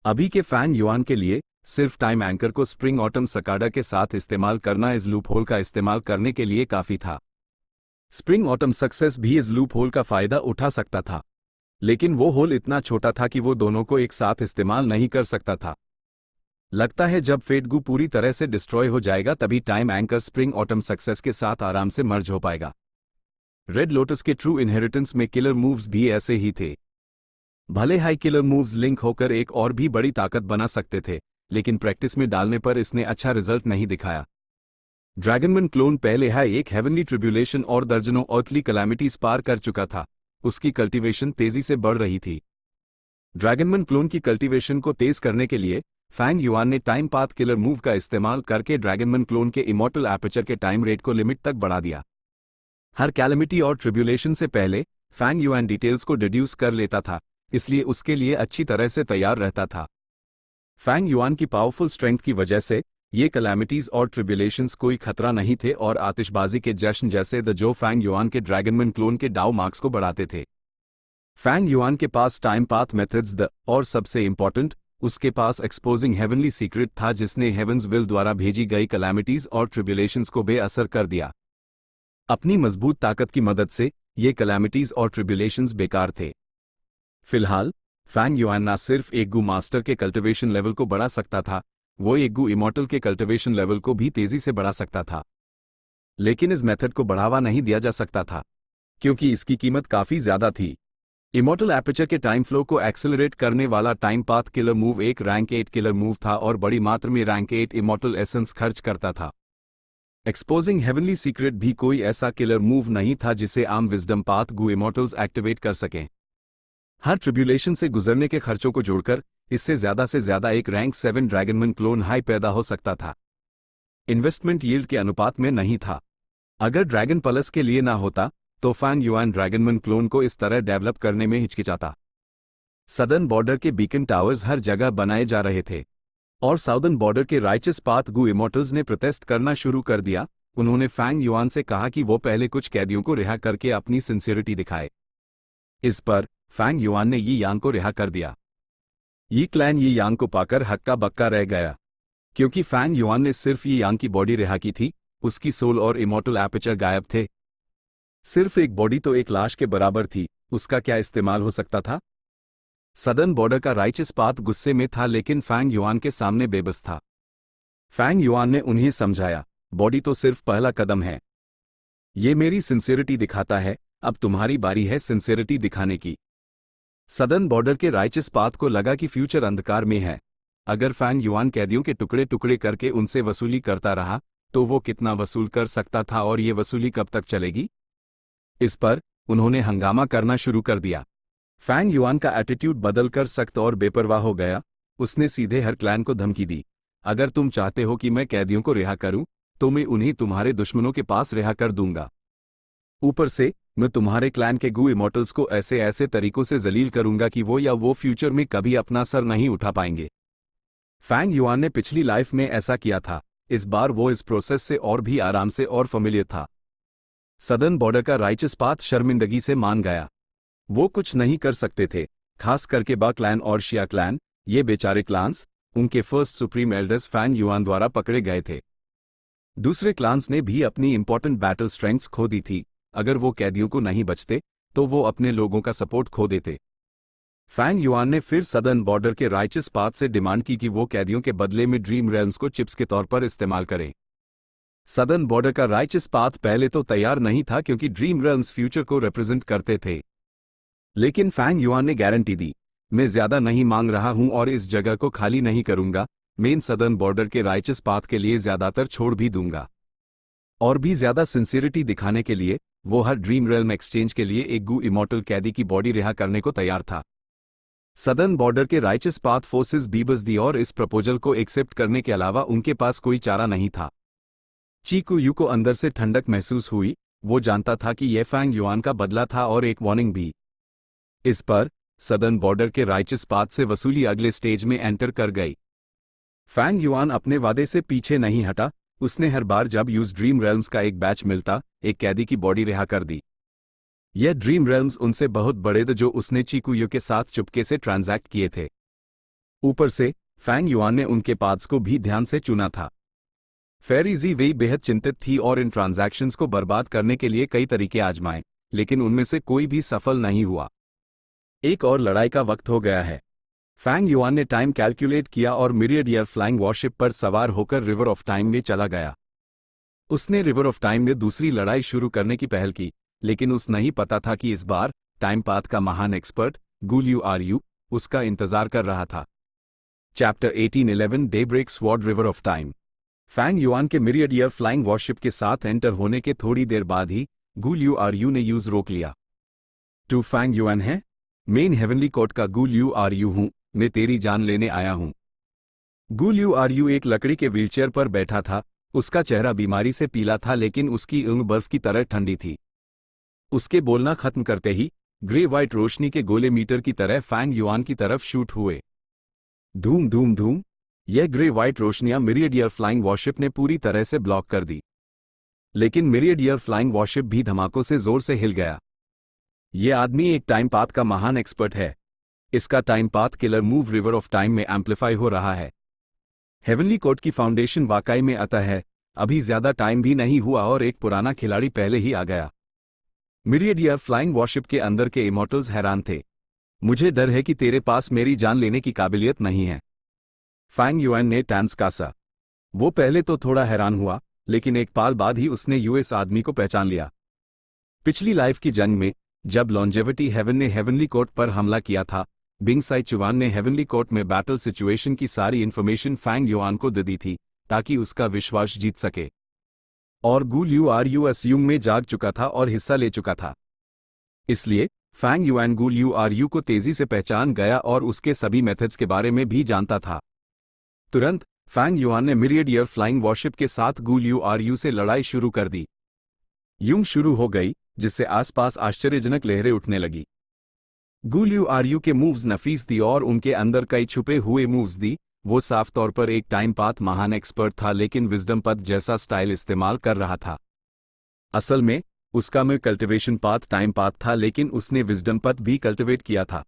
अभी के फैंग युआन के लिए सिर्फ टाइम एंकर को स्प्रिंग ऑटम सकाडा के साथ इस्तेमाल करना इस लूप होल का इस्तेमाल करने के लिए काफी था। स्प्रिंग ऑटम सक्सेस भी इस लूप होल का फायदा उठा सकता था, लेकिन वो होल इतना छोटा था कि वो दोनों को एक साथ इस्तेमाल नहीं कर सकता था। लगता है जब फेटगू पूरी तरह से डिस्ट्रॉय हो जाएगा तभी time anchor spring autumn success के साथ आराम से मर्ज हो पाएगा। रेड लोटस के ट्रू इनहेरिटेंस में किलर मूव्स भी ऐसे ही थे। भले हाई किलर मूव्स लिंक होकर एक और भी बड़ी ताकत बना सकते थे, लेकिन प्रैक्टिस में डालने पर इसने अच्छा रिजल्ट नहीं दिखाया। ड्रैगनमैन क्लोन पहले हाई एक हेवनली ट्रिब्यूलेशन और दर्जनों अर्थली कैलामिटीज पार कर चुका था। उसकी कल्टीवेशन तेजी से बढ़ रही थी। ड्रैगनमैन क्लोन की कल्टीवेशन को तेज करने के लिए फैंग युआन ने टाइम पाथ किलर मूव का इस्तेमाल करके ड्रैगनमैन क्लोन के इमॉर्टल एपर्चर के टाइम रेट को लिमिट तक बढ़ा दिया। हर कैलेमिटी और ट्रिब्यूलेशन से पहले फैंग युआन डिटेल्स को डिड्यूस कर लेता था, इसलिए उसके लिए अच्छी तरह से तैयार रहता था। फैंग युआन की पावरफुल स्ट्रेंथ की वजह से ये कैलामिटीज और ट्रिब्यूलेशंस कोई खतरा नहीं थे और आतिशबाजी के जश्न जैसे द जो फैंग युआन के ड्रैगनमैन क्लोन के डाउ मार्क्स को बढ़ाते थे। फैंग युआन के पास टाइम पाथ मेथड्स द और सबसे इंपॉर्टेंट उसके पास एक्सपोजिंग हेवनली सीक्रेट था, जिसने हेवंस विल द्वारा भेजी गई कैलामिटीज और ट्रिब्यूलेशंस को बेअसर कर दिया। अपनी मजबूत ताकत की मदद से ये कैलामिटीज और ट्रिब्यूलेशंस बेकार थे। फिलहाल फैंग युआन ना सिर्फ एक गू मास्टर के कल्टिवेशन लेवल को बढ़ा सकता था, वो एक गू इमॉर्टल के कल्टिवेशन लेवल को भी तेजी से बढ़ा सकता था। लेकिन इस मेथड को बढ़ावा नहीं दिया जा सकता था, क्योंकि इसकी कीमत काफी ज्यादा थी। इमॉर्टल एपर्चर के टाइम फ्लो को एक्सेलरेट करने वाला टाइम पाथ किलर मूव एक रैंक 8 किलर मूव था और बड़ी मात्रा में रैंक 8 इमॉर्टल एसेंस खर्च करता था। एक्सपोजिंग हेवनली सीक्रेट भी कोई ऐसा किलर मूव नहीं था जिसे आम विजडम पाथ गू इमॉर्टल्स एक्टिवेट कर सकें। हर ट्रिब्यूलेशन से गुजरने के खर्चों को जोड़कर इससे ज्यादा एक रैंक 7 ड्रैगनमैन क्लोन हाई पैदा हो सकता था। इन्वेस्टमेंट यील्ड के अनुपात में नहीं था। अगर ड्रैगन प्लस के लिए ना होता तो फैंग युआन ड्रैगनमैन क्लोन को इस तरह डेवलप करने में हिचकिचाता। सदर्न बॉर्डर के बीकन टावर्स हर जगह बनाए जा रहे थे और साउदर्न बॉर्डर के राइचस पाथ गू इमॉर्टल्स ने प्रोटेस्ट करना शुरू कर दिया। उन्होंने फैंग युआन से कहा कि वो पहले कुछ कैदियों को रिहा करके अपनी सिंसियरिटी दिखाए। इस पर फैंग युआन ने यी यांग को रिहा कर दिया। यी क्लैन यी यांग को पाकर हक्का बक्का रह गया, क्योंकि फैंग युआन ने सिर्फ यी यांग की बॉडी रिहा की थी, उसकी सोल और इमॉर्टल एपर्चर गायब थे। सिर्फ एक बॉडी तो एक लाश के बराबर थी, उसका क्या इस्तेमाल हो सकता था? सदर्न बॉर्डर का राइचस पाथ गुस्से में था, लेकिन फैंग युआन के सामने बेबस था। फैंग युआन ने उन्हें समझाया, बॉडी तो सिर्फ पहला कदम है। ये मेरी सिंसियरिटी दिखाता है, अब तुम्हारी बारी है सिंसियरिटी दिखाने की। सदर्न बॉर्डर के राइचस पाथ को लगा कि फ्यूचर अंधकार में है। अगर फैंग युआन कैदियों के टुकड़े टुकड़े करके उनसे वसूली करता रहा तो वो कितना वसूल कर सकता था और ये वसूली कब तक चलेगी? इस पर उन्होंने हंगामा करना शुरू कर दिया। फैंग युआन का एटीट्यूड बदलकर सख्त और बेपरवाह हो गया। उसने सीधे हर क्लैन को धमकी दी, अगर तुम चाहते हो कि मैं कैदियों को रिहा करूं तो मैं उन्हें तुम्हारे दुश्मनों के पास रिहा कर दूंगा। ऊपर से मैं तुम्हारे क्लैन के गू इमॉर्टल्स को ऐसे ऐसे तरीकों से जलील करूंगा कि वो फ्यूचर में कभी अपना सर नहीं उठा पाएंगे। फैंग युआन ने पिछली लाइफ में ऐसा किया था, इस बार वो इस प्रोसेस से और भी आराम से और फेमिलियर था। सदर्न बॉर्डर का राइचस पाथ शर्मिंदगी से मान गया। वो कुछ नहीं कर सकते थे, खास करके बा क्लैन और शिया क्लैन। ये बेचारे क्लान्स, उनके first supreme elders Fang Yuan द्वारा पकड़े गए थे। दूसरे क्लान्स ने भी अपनी इंपॉर्टेंट बैटल स्ट्रेंथ्स खो दी थी। अगर वो कैदियों को नहीं बचते तो वो अपने लोगों का सपोर्ट खो देते। फैंग युआन ने फिर सदर्न बॉर्डर के राइचस पाथ से डिमांड की कि वो कैदियों के बदले में ड्रीम रेल्म्स को चिप्स के तौर पर इस्तेमाल करें। सदर्न बॉर्डर का राइचस पाथ पहले तो तैयार नहीं था, क्योंकि ड्रीम रेल्म्स फ्यूचर को रिप्रेजेंट करते थे। लेकिन फैंग युआन ने गारंटी दी, मैं ज्यादा नहीं मांग रहा हूं और इस जगह को खाली नहीं करूंगा। मेन सदर्न बॉर्डर के राइचस पाथ के लिए ज्यादातर छोड़ भी दूंगा। और भी ज्यादा सिंसियरिटी दिखाने के लिए वो हर ड्रीम रेल्म एक्सचेंज के लिए एक गू इमॉर्टल कैदी की बॉडी रिहा करने को तैयार था। सदर्न बॉर्डर के राइचस पाथ फोर्सेस बीबस दी और इस प्रपोजल को एक्सेप्ट करने के अलावा उनके पास कोई चारा नहीं था। चीकू यू को अंदर से ठंडक महसूस हुई। वो जानता था कि यह फैंग युआन का बदला था और एक वार्निंग भी। इस पर सदर्न बॉर्डर के राइचस पाथ से वसूली अगले स्टेज में एंटर कर गई। फैंग युआन अपने वादे से पीछे नहीं हटा। उसने हर बार जब यूज ड्रीम रेल्म्स का एक बैच मिलता, एक कैदी की बॉडी रिहा कर दी। यह ड्रीम रेल्म्स उनसे बहुत बड़े थे जो उसने चीकू यू के साथ चुपके से ट्रांजैक्ट किए थे। ऊपर से फैंग युआन ने उनके पाथ्स को भी ध्यान से चुना था। फेरी जी वेई बेहद चिंतित थी और इन ट्रांजैक्शंस को बर्बाद करने के लिए कई तरीके आजमाए, लेकिन उनमें से कोई भी सफल नहीं हुआ। एक और लड़ाई का वक्त हो गया है। फैंग युआन ने टाइम कैलकुलेट किया और मिरियड एयर फ्लाइंग वॉरशिप पर सवार होकर रिवर ऑफ टाइम में चला गया। उसने रिवर ऑफ टाइम में दूसरी लड़ाई शुरू करने की पहल की, लेकिन उस नहीं पता था कि इस बार टाइम पाथ का महान एक्सपर्ट गू लियू आरयू उसका इंतजार कर रहा था। Chapter 1811 daybreak sword river of time. Fang Yuan के मिरियड एयर फ्लाइंग वॉरशिप के साथ एंटर होने के थोड़ी देर बाद ही गू लियू आरयू ने यूज रोक लिया। टू फैंग युआन है, मेन हेवनली कोर्ट का गू लियू आरयू हूं, मैं तेरी जान लेने आया हूं। गू लियू आरयू एक लकड़ी के व्हीलचेयर पर बैठा था। उसका चेहरा बीमारी से पीला था, लेकिन उसकी ऊँग बर्फ की तरह ठंडी थी। उसके बोलना खत्म करते ही ग्रे व्हाइट रोशनी के गोले मीटर की तरह फैंग युआन की तरफ शूट हुए। धूम धूम धूम। यह ग्रे व्हाइट रोशनियां मिरियड एयर फ्लाइंग वॉरशिप ने पूरी तरह से ब्लॉक कर दी, लेकिन मिरियड एयर फ्लाइंग वॉरशिप भी धमाकों से जोर से हिल गया। यह आदमी एक टाइम पाथ का महान एक्सपर्ट है। इसका time path killer move river of time में एम्पलीफाई हो रहा है। हेवनली कोर्ट की फाउंडेशन वाकई में अतः है। अभी ज्यादा टाइम भी नहीं हुआ और एक पुराना खिलाड़ी पहले ही आ गया। मिरियड एयर फ्लाइंग वॉरशिप के अंदर के इमॉर्टल्स हैरान थे। मुझे डर है कि तेरे पास मेरी जान लेने की काबिलियत नहीं है, फैंग युआन ने टैंस कासा। वो पहले तो थोड़ा हैरान हुआ, लेकिन एक पाल बाद ही उसने यूएस आदमी को पहचान लिया। पिछली लाइफ की जंग में जब लॉन्जेविटी हेवन ने हेवनली कोर्ट पर हमला किया था, बिंग साई चुवान ने हेवनली कोर्ट में बैटल सिचुएशन की सारी इन्फॉर्मेशन फैंग युआन को दे दी थी, ताकि उसका विश्वास जीत सके। और गू लियू आरयू अस्यूम में जाग चुका था और हिस्सा ले चुका था। इसलिए फैंग युआन गू लियू आरयू को तेजी से पहचान गया और उसके सभी मेथड्स के बारे में भी जानता था। तुरंत फैंग युआन ने मिरियड एयर फ्लाइंग वॉरशिप के साथ गू लियू आरयू से लड़ाई शुरू कर दी। यूं शुरू हो गई, जिससे आसपास आश्चर्यजनक लहरें उठने लगी। गू लियू आरयू के मूव्स नफीस थी और उनके अंदर कई छुपे हुए मूव्स थी। वो साफ तौर पर एक टाइम पाथ महान एक्सपर्ट था, लेकिन विजडम पथ जैसा स्टाइल इस्तेमाल कर रहा था। असल में उसका में कल्टिवेशन पाथ टाइम पाथ था, लेकिन उसने विजडम पथ भी कल्टिवेट किया था।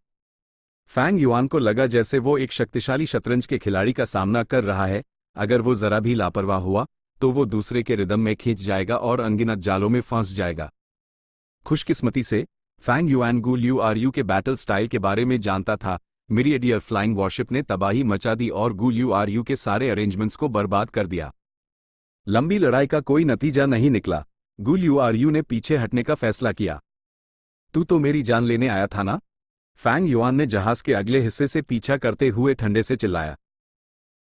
फैंग युआन को लगा जैसे वो एक शक्तिशाली शतरंज के खिलाड़ी का सामना कर रहा है। अगर वो जरा भी लापरवाह हुआ तो वो दूसरे के रिदम में खींच जाएगा और अनगिनत जालों में फंस जाएगा। खुशकिस्मती से फैंग युआन गू लियू आरयू के बैटल स्टाइल के बारे में जानता था। मिरियड एयर फ्लाइंग वॉरशिप ने तबाही मचा दी और गू लियू आरयू के सारे अरेंजमेंट्स को बर्बाद कर दिया। लंबी लड़ाई का कोई नतीजा नहीं निकला। गू लियू आरयू ने पीछे हटने का फैसला किया। तू तो मेरी जान लेने आया था ना? फैंग युआन ने जहाज के अगले हिस्से से पीछा करते हुए ठंडे से चिल्लाया।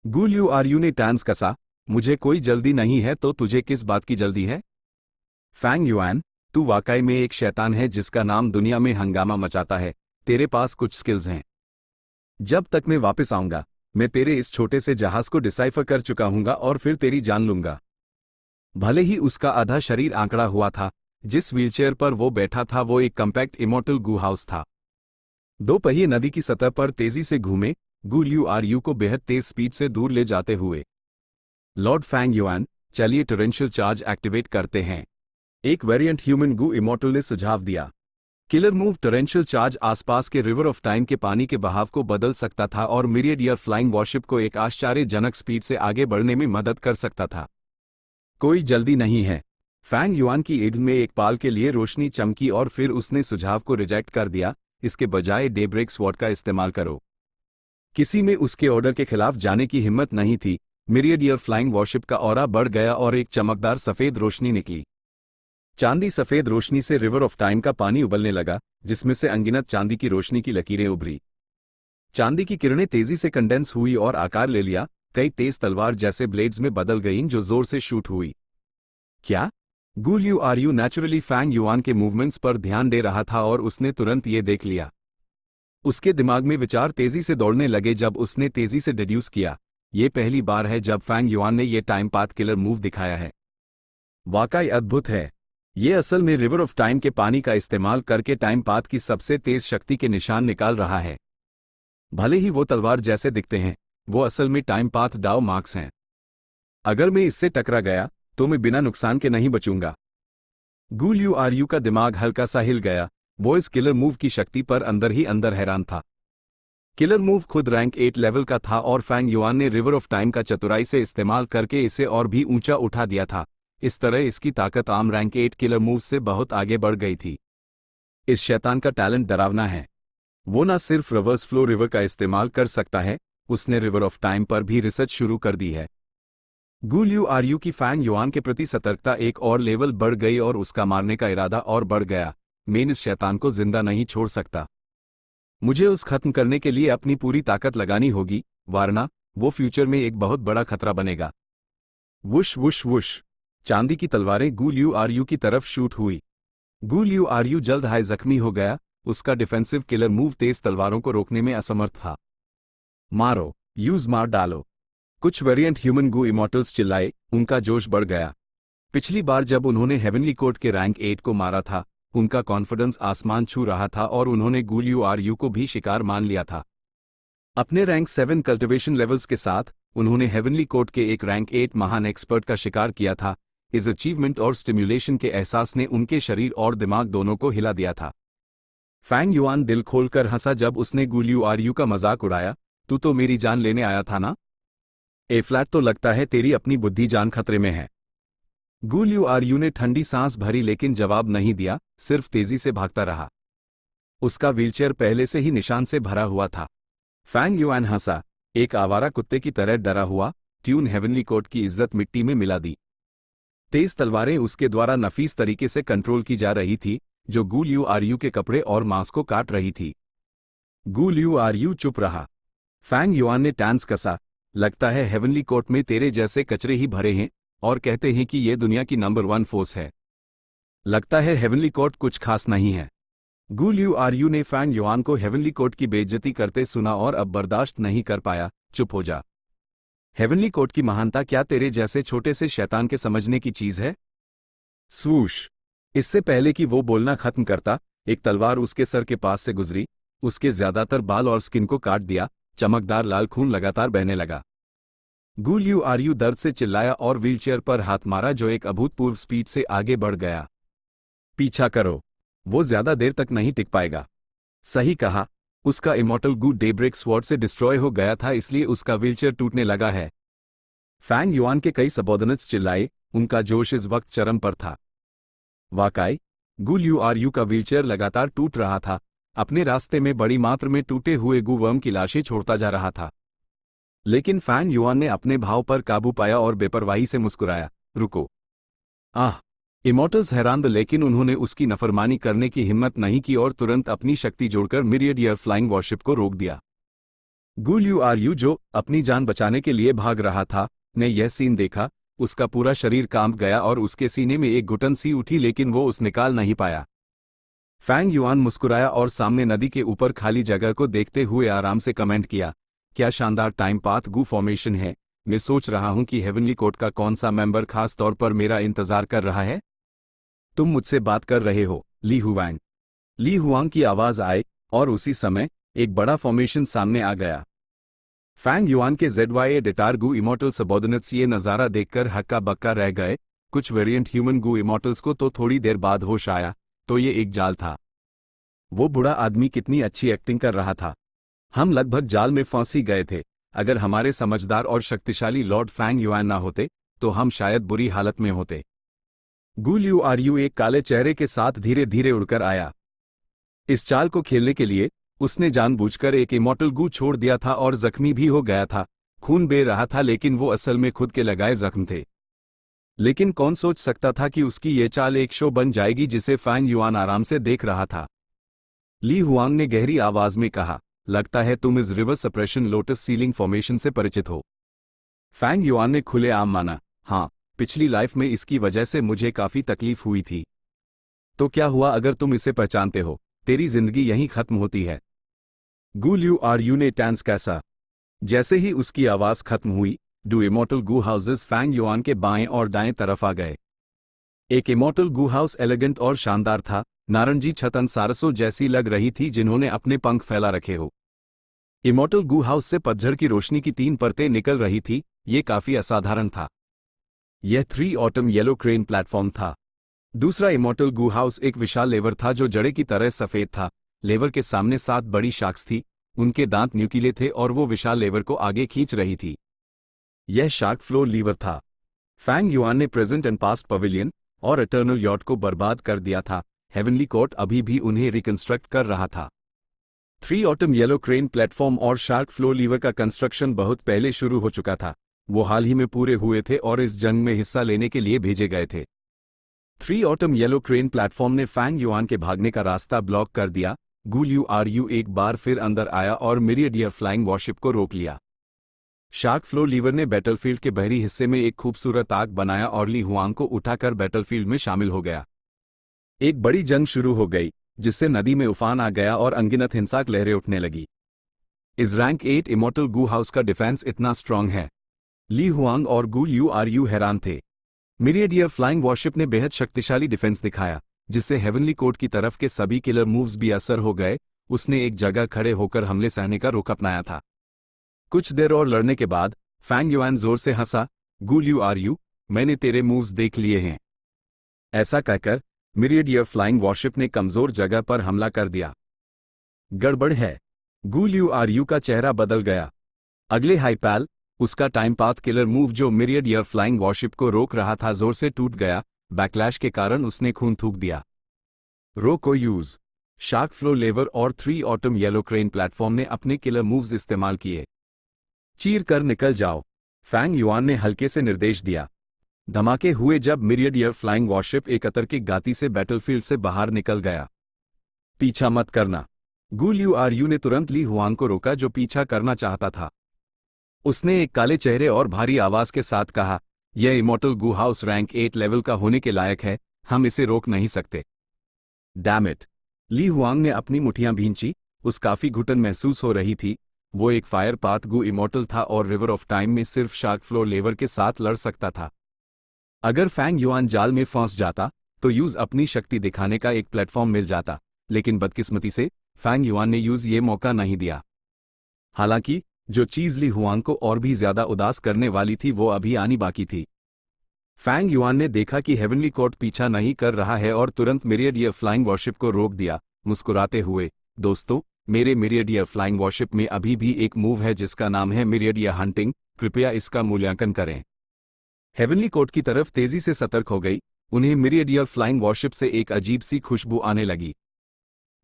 गू लियू आरयू ने टैंस कसा। मुझे कोई जल्दी नहीं है, तो तुझे किस बात की जल्दी है? फैंग युआन, तू वाकई में एक शैतान है जिसका नाम दुनिया में हंगामा मचाता है। तेरे पास कुछ स्किल्स हैं। जब तक मैं वापस आऊंगा, मैं तेरे इस छोटे से जहाज को डिसाइफर कर चुका हूंगा और फिर तेरी जान लूंगा। भले ही उसका आधा शरीर आंकड़ा हुआ था, जिस व्हीलचेयर पर वो बैठा था वो एक कम्पैक्ट इमॉर्टल गू हाउस था। दो पहिए नदी की सतह पर तेजी से घूमे, गू लियू आरयू को बेहद तेज स्पीड से दूर ले जाते हुए। लॉर्ड फैंग युआन, चलिए टोरेंशियल चार्ज एक्टिवेट करते हैं, एक वेरिएंट ह्यूमन गू इमॉर्टल ने सुझाव दिया। किलर मूव टोरेंशियल चार्ज आसपास के रिवर ऑफ टाइम के पानी के बहाव को बदल सकता था और मिरियड एयर फ्लाइंग वॉरशिप को एक आश्चर्यजनक स्पीड से आगे बढ़ने में मदद कर सकता था। कोई जल्दी नहीं है। फैंग युआन की ईद में एक पाल के लिए रोशनी चमकी और फिर उसने सुझाव को रिजेक्ट कर दिया। इसके बजाय डेब्रेक स्वॉर्ड का इस्तेमाल करो। किसी में उसके ऑर्डर के खिलाफ जाने की हिम्मत नहीं थी। मिरियड एयर फ्लाइंग वॉरशिप का ऑरा बढ़ गया और एक चमकदार सफेद रोशनी निकली। चांदी सफेद रोशनी से रिवर ऑफ टाइम का पानी उबलने लगा, जिसमें से अनगिनत चांदी की रोशनी की लकीरें उभरी। चांदी की किरणें तेजी से कंडेंस हुई और आकार ले लिया। कई तेज तलवार जैसे ब्लेड्स में बदल गईं जो जोर से शूट हुई। क्या? Gu Liu Ru naturally Fang Yuan के मूवमेंट्स पर ध्यान दे रहा था और उसने तुरंत ये देख लिया। उसके दिमाग में विचार तेजी से दौड़ने लगे जब उसने तेजी से डिड्यूस किया। ये पहली बार है जब फैंग युआन ने ये टाइम पाथ किलर मूव दिखाया है। वाकई अद्भुत है। ये असल में रिवर ऑफ टाइम के पानी का इस्तेमाल करके टाइम पाथ की सबसे तेज शक्ति के निशान निकाल रहा है। भले ही वो तलवार जैसे दिखते हैं, वो असल में टाइम पाथ डाउ मार्क्स हैं। अगर मैं इससे टकरा गया तो मैं बिना नुकसान के नहीं बचूंगा। गू लियू आरयू का दिमाग हल्का सा हिल गया। वो इस किलर मूव की शक्ति पर अंदर ही अंदर हैरान था। किलर मूव खुद रैंक 8 लेवल का था और फैंग युआन ने रिवर ऑफ टाइम का चतुराई से इस्तेमाल करके इसे और भी ऊंचा उठा दिया था। इस तरह इसकी ताकत आम रैंक 8 किलर मूव से बहुत आगे बढ़ गई थी। इस शैतान का टैलेंट डरावना है। वो ना सिर्फ रिवर्स फ्लो रिवर का इस्तेमाल कर सकता है, उसने रिवर ऑफ टाइम पर भी रिसर्च शुरू कर दी है। गू ल्यू आरयू की फैंग युआन के प्रति सतर्कता एक और लेवल बढ़ गई और उसका मारने का इरादा और बढ़ गया। मैं इस शैतान को जिंदा नहीं छोड़ सकता। मुझे उस खत्म करने के लिए अपनी पूरी ताकत लगानी होगी, वरना वो फ्यूचर में एक बहुत बड़ा खतरा बनेगा। वुश वुश वुश, चांदी की तलवारें गू ल्यू आरयू की तरफ शूट हुई। गू ल्यू आरयू जल्द ही जख्मी हो गया। उसका डिफेंसिव किलर मूव तेज तलवारों को रोकने में असमर्थ था। मारो, यूज मार डालो। कुछ वेरिएंट ह्यूमन गू इमॉर्टल्स चिल्लाए, उनका जोश बढ़ गया। पिछली बार जब उन्होंने हेवनली कोर्ट के रैंक 8 को मारा था, उनका कॉन्फिडेंस आसमान छू रहा था और उन्होंने गू ल्यू आरयू को भी शिकार मान लिया था। अपने रैंक 7 कल्टिवेशन लेवल्स के साथ उन्होंने हेवनली कोर्ट के एक रैंक 8 महान एक्सपर्ट का शिकार किया था। इस अचीवमेंट और स्टिम्युलेशन के एहसास ने उनके शरीर और दिमाग दोनों को हिला दिया था। फैंग युआन दिल खोलकर हंसा जब उसने गू ल्यू आरयू का मजाक उड़ाया। तू तो मेरी जान लेने आया था ना? ए फ्लैट, तो लगता है तेरी अपनी बुद्धि जान खतरे में है। गू ल्यू आरयू ने ठंडी सांस भरी लेकिन जवाब नहीं दिया, सिर्फ तेजी से भागता रहा। उसका व्हीलचेयर पहले से ही निशान से भरा हुआ था। फैंग युआन हंसा, एक आवारा कुत्ते की तरह डरा हुआ। ट्यून हेवनली कोर्ट की इज्जत मिट्टी में मिला दी। तेज तलवारें उसके द्वारा नफीस तरीके से कंट्रोल की जा रही थी, जो गू ल्यू आरयू के कपड़े और मांस को काट रही थी। गू ल्यू आरयू चुप रहा। फैंग युआन ने टैंस कसा, लगता है हेवनली कोर्ट में तेरे जैसे कचरे ही भरे हैं और कहते हैं कि ये दुनिया की नंबर 1 फोर्स है। लगता है हेवनली कोर्ट कुछ खास नहीं है। गू ल्यू आरयू ने फैंग युआन को हेवनली कोर्ट की बेइज्जती करते सुना और अब बर्दाश्त नहीं कर पाया। चुप हो जा। हेवनली कोर्ट की महानता क्या तेरे जैसे छोटे से शैतान के समझने की चीज है? स्वूश। इससे पहले कि वो बोलना खत्म करता, एक तलवार उसके सर के पास से गुजरी, उसके ज्यादातर बाल और स्किन को काट दिया। चमकदार लाल खून लगातार बहने लगा। गू ल्यू आरयू दर्द से चिल्लाया और व्हीलचेयर पर हाथ मारा, जो एक अभूतपूर्व स्पीड से आगे बढ़ गया। पीछा करो, वो ज्यादा देर तक नहीं टिक पाएगा। सही कहा, उसका इमॉर्टल गू डेब्रेक स्वॉर्ड से डिस्ट्रॉय हो गया था, इसलिए उसका व्हीलचेयर टूटने लगा है। फैंग युआन के कई सबॉर्डिनेट्स चिल्लाए, उनका जोश इस वक्त चरम पर था। वाकई, गू ल्यू आरयू का व्हीलचेयर लगातार टूट रहा था, अपने रास्ते में बड़ी मात्रा में टूटे हुए गू वर्म की लाशें छोड़ता जा रहा था। लेकिन फैंग युआन ने अपने भाव पर काबू पाया और बेपरवाही से मुस्कुराया। रुको। आह! इमॉर्टल्स हैरान थे, लेकिन उन्होंने उसकी नफरमानी करने की हिम्मत नहीं की और तुरंत अपनी शक्ति जोड़कर मिरियड एयर फ्लाइंग वॉरशिप को रोक दिया। गू ल्यू आरयू, जो अपनी जान बचाने के लिए भाग रहा था, ने यह सीन देखा। उसका पूरा शरीर कांप गया और उसके सीने में एक घुटन सी उठी, लेकिन वो उसे निकाल नहीं पाया। फैंग युआन मुस्कुराया और सामने नदी के ऊपर खाली जगह को देखते हुए आराम से कमेंट किया, क्या शानदार टाइम पाथ गू फॉर्मेशन है। मैं सोच रहा हूं कि हेवनली कोर्ट का कौन सा मेंबर खास तौर पर मेरा इंतजार कर रहा है। तुम मुझसे बात कर रहे हो, ली हुआंग। ली हुआंग की आवाज आए और उसी समय एक बड़ा फॉर्मेशन सामने आ गया। फैंग युआन के ZYA डेटार गू इमॉर्टल सबॉर्डिनेट्स ये नज़ारा देखकर हक्का बक्का रह गए। कुछ वेरिएंट ह्यूमन गू इमॉर्टल्स को तो थोड़ी देर बाद होश आया, तो ये एक जाल था। वो बूढ़ा आदमी कितनी अच्छी एक्टिंग कर रहा था। हम लगभग जाल में फंस ही गए थे। अगर हमारे समझदार और शक्तिशाली लॉर्ड फैंग युआन ना होते, तो हम शायद बुरी हालत में होते। गू ल्यू आरयू एक काले चेहरे के साथ धीरे धीरे उड़कर आया। इस चाल को खेलने के लिए उसने जानबूझकर एक इमॉर्टल गू छोड़ दिया था और जख्मी भी हो गया था। खून बह रहा था, लेकिन वो असल में खुद के लगाए जख्म थे। लेकिन कौन सोच सकता था कि उसकी ये चाल एक शो बन जाएगी जिसे फैंग युआन आराम से देख रहा था। ली हुआंग ने गहरी आवाज में कहा, लगता है तुम इस river suppression lotus ceiling formation से परिचित हो। फैंग युआन ने खुलेआम माना, हाँ, पिछली लाइफ में इसकी वजह से मुझे काफी तकलीफ हुई थी। तो क्या हुआ अगर तुम इसे पहचानते हो? तेरी जिंदगी यहीं खत्म होती है। गू ल्यू आरयू ने टैंस कैसा। जैसे ही उसकी आवाज खत्म हुई, 2 इमॉर्टल गू हाउसेस फैंग युआन के बाएं और दाएं तरफ आ गए। एक इमॉर्टल गू हाउस एलिगेंट और शानदार था, नारंगी छतन सारसों जैसी लग रही थी जिन्होंने अपने पंख फैला रखे हो। इमॉर्टल गू हाउस से पतझड़ की रोशनी की 3 परतें निकल रही थी, ये काफी असाधारण था। यह 3 ऑटम येलो क्रेन प्लेटफॉर्म था। दूसरा इमॉर्टल गू हाउस एक विशाल लेवर था जो जड़े की तरह सफेद था। लेवर के सामने 7 बड़ी शाख्स थी, उनके दांत न्यूकीले थे और वो विशाल लेवर को आगे खींच रही थी। यह शार्क फ्लोर लीवर था। फैंग युआन ने प्रेजेंट एंड पास्ट पवेलियन और इटर्नल यॉट को बर्बाद कर दिया था। हेवनली कोर्ट अभी भी उन्हें रिकंस्ट्रक्ट कर रहा था। 3 ऑटम येलो क्रेन प्लेटफॉर्म और शार्क फ्लोर लीवर का कंस्ट्रक्शन बहुत पहले शुरू हो चुका था। वो हाल ही में पूरे हुए थे और इस जंग में हिस्सा लेने के लिए भेजे गए थे। 3 ऑटम येलो क्रेन प्लेटफॉर्म ने फैंग युआन के भागने का रास्ता ब्लॉक कर दिया। गू ल्यू एक बार फिर अंदर आया और मिरियडियर फ्लाइंग वॉरशिप को रोक लिया। शार्क फ्लोर लीवर ने बैटलफील्ड के बाहरी हिस्से में एक खूबसूरत आग बनाया और ली हुआंग को उठाकर बैटलफील्ड में शामिल हो गया। एक बड़ी जंग शुरू हो गई, जिससे नदी में उफान आ गया और अनगिनत हिंसक लहरें उठने लगी। इस रैंक 8 इमॉर्टल गू हाउस का डिफेंस इतना स्ट्रांग है। ली हुआंग और गू ल्यू हैरान थे। मिरियडियर फ्लाइंग वॉरशिप ने बेहद शक्तिशाली डिफेंस दिखाया, जिससे हेवनली कोर्ट की तरफ के सभी किलर मूव्स भी असर हो गए। उसने एक जगह खड़े होकर हमले सहने का रुख अपनाया था। कुछ देर और लड़ने के बाद फैंग युआन जोर से हंसा। गू ल्यू, मैंने तेरे मूव्स देख लिए हैं। ऐसा कहकर मिरियडियर फ्लाइंग वॉरशिप ने कमजोर जगह पर हमला कर दिया। गड़बड़ है। गू ल्यू का चेहरा बदल गया। अगले हाइपैल, उसका टाइम पाथ किलर मूव जो मिरियडियर फ्लाइंग वॉरशिप को रोक रहा था जोर से टूट गया। बैकलैश के कारण उसने खून थूक दिया। रो को यूज। शार्क फ्लो लेवर और 3 ऑटम येलो क्रेन प्लेटफॉर्म ने अपने किलर मूव्स इस्तेमाल किए। चीर कर निकल जाओ, फैंग युआन ने हल्के से निर्देश दिया। धमाके हुए जब मिरियडियर फ्लाइंग वॉरशिप एक अतर्कित गति से बैटलफील्ड से बाहर निकल गया। पीछा मत करना। गू ल्यू ने तुरंत ली हुआंग को रोका जो पीछा करना चाहता था। उसने एक काले चेहरे और भारी आवाज के साथ कहा, यह इमॉर्टल गू हाउस रैंक 8 लेवल का होने के लायक है, हम इसे रोक नहीं सकते। Damn it. ली हुआंग ने अपनी मुठियां भींची। उस काफी घुटन महसूस हो रही थी। वो एक फायर पाथ गू इमॉर्टल था और रिवर ऑफ टाइम में सिर्फ शार्क फ्लोर लेवर के साथ लड़ सकता था। अगर फैंग युआन जाल में फंस जाता तो यूज अपनी शक्ति दिखाने का एक प्लेटफॉर्म मिल जाता, लेकिन बदकिस्मती से फैंग युआन ने यूज ये मौका नहीं दिया। हालांकि जो चीज ली हुआंग को और भी ज्यादा उदास करने वाली थी वो अभी आनी बाकी थी। फैंग युआन ने देखा कि हेवनली कोर्ट पीछा नहीं कर रहा है और तुरंत मिरियडियर फ्लाइंग वॉरशिप को रोक दिया, मुस्कुराते हुए, दोस्तों, मेरे मिरियडियर फ्लाइंग वॉरशिप में अभी भी एक मूव है जिसका नाम है मिरियडियर हंटिंग, कृपया इसका मूल्यांकन करें। हेवनली कोर्ट की तरफ तेजी से सतर्क हो गई। उन्हें मिरियडियर फ्लाइंग वॉरशिप से एक अजीब सी खुशबू आने लगी।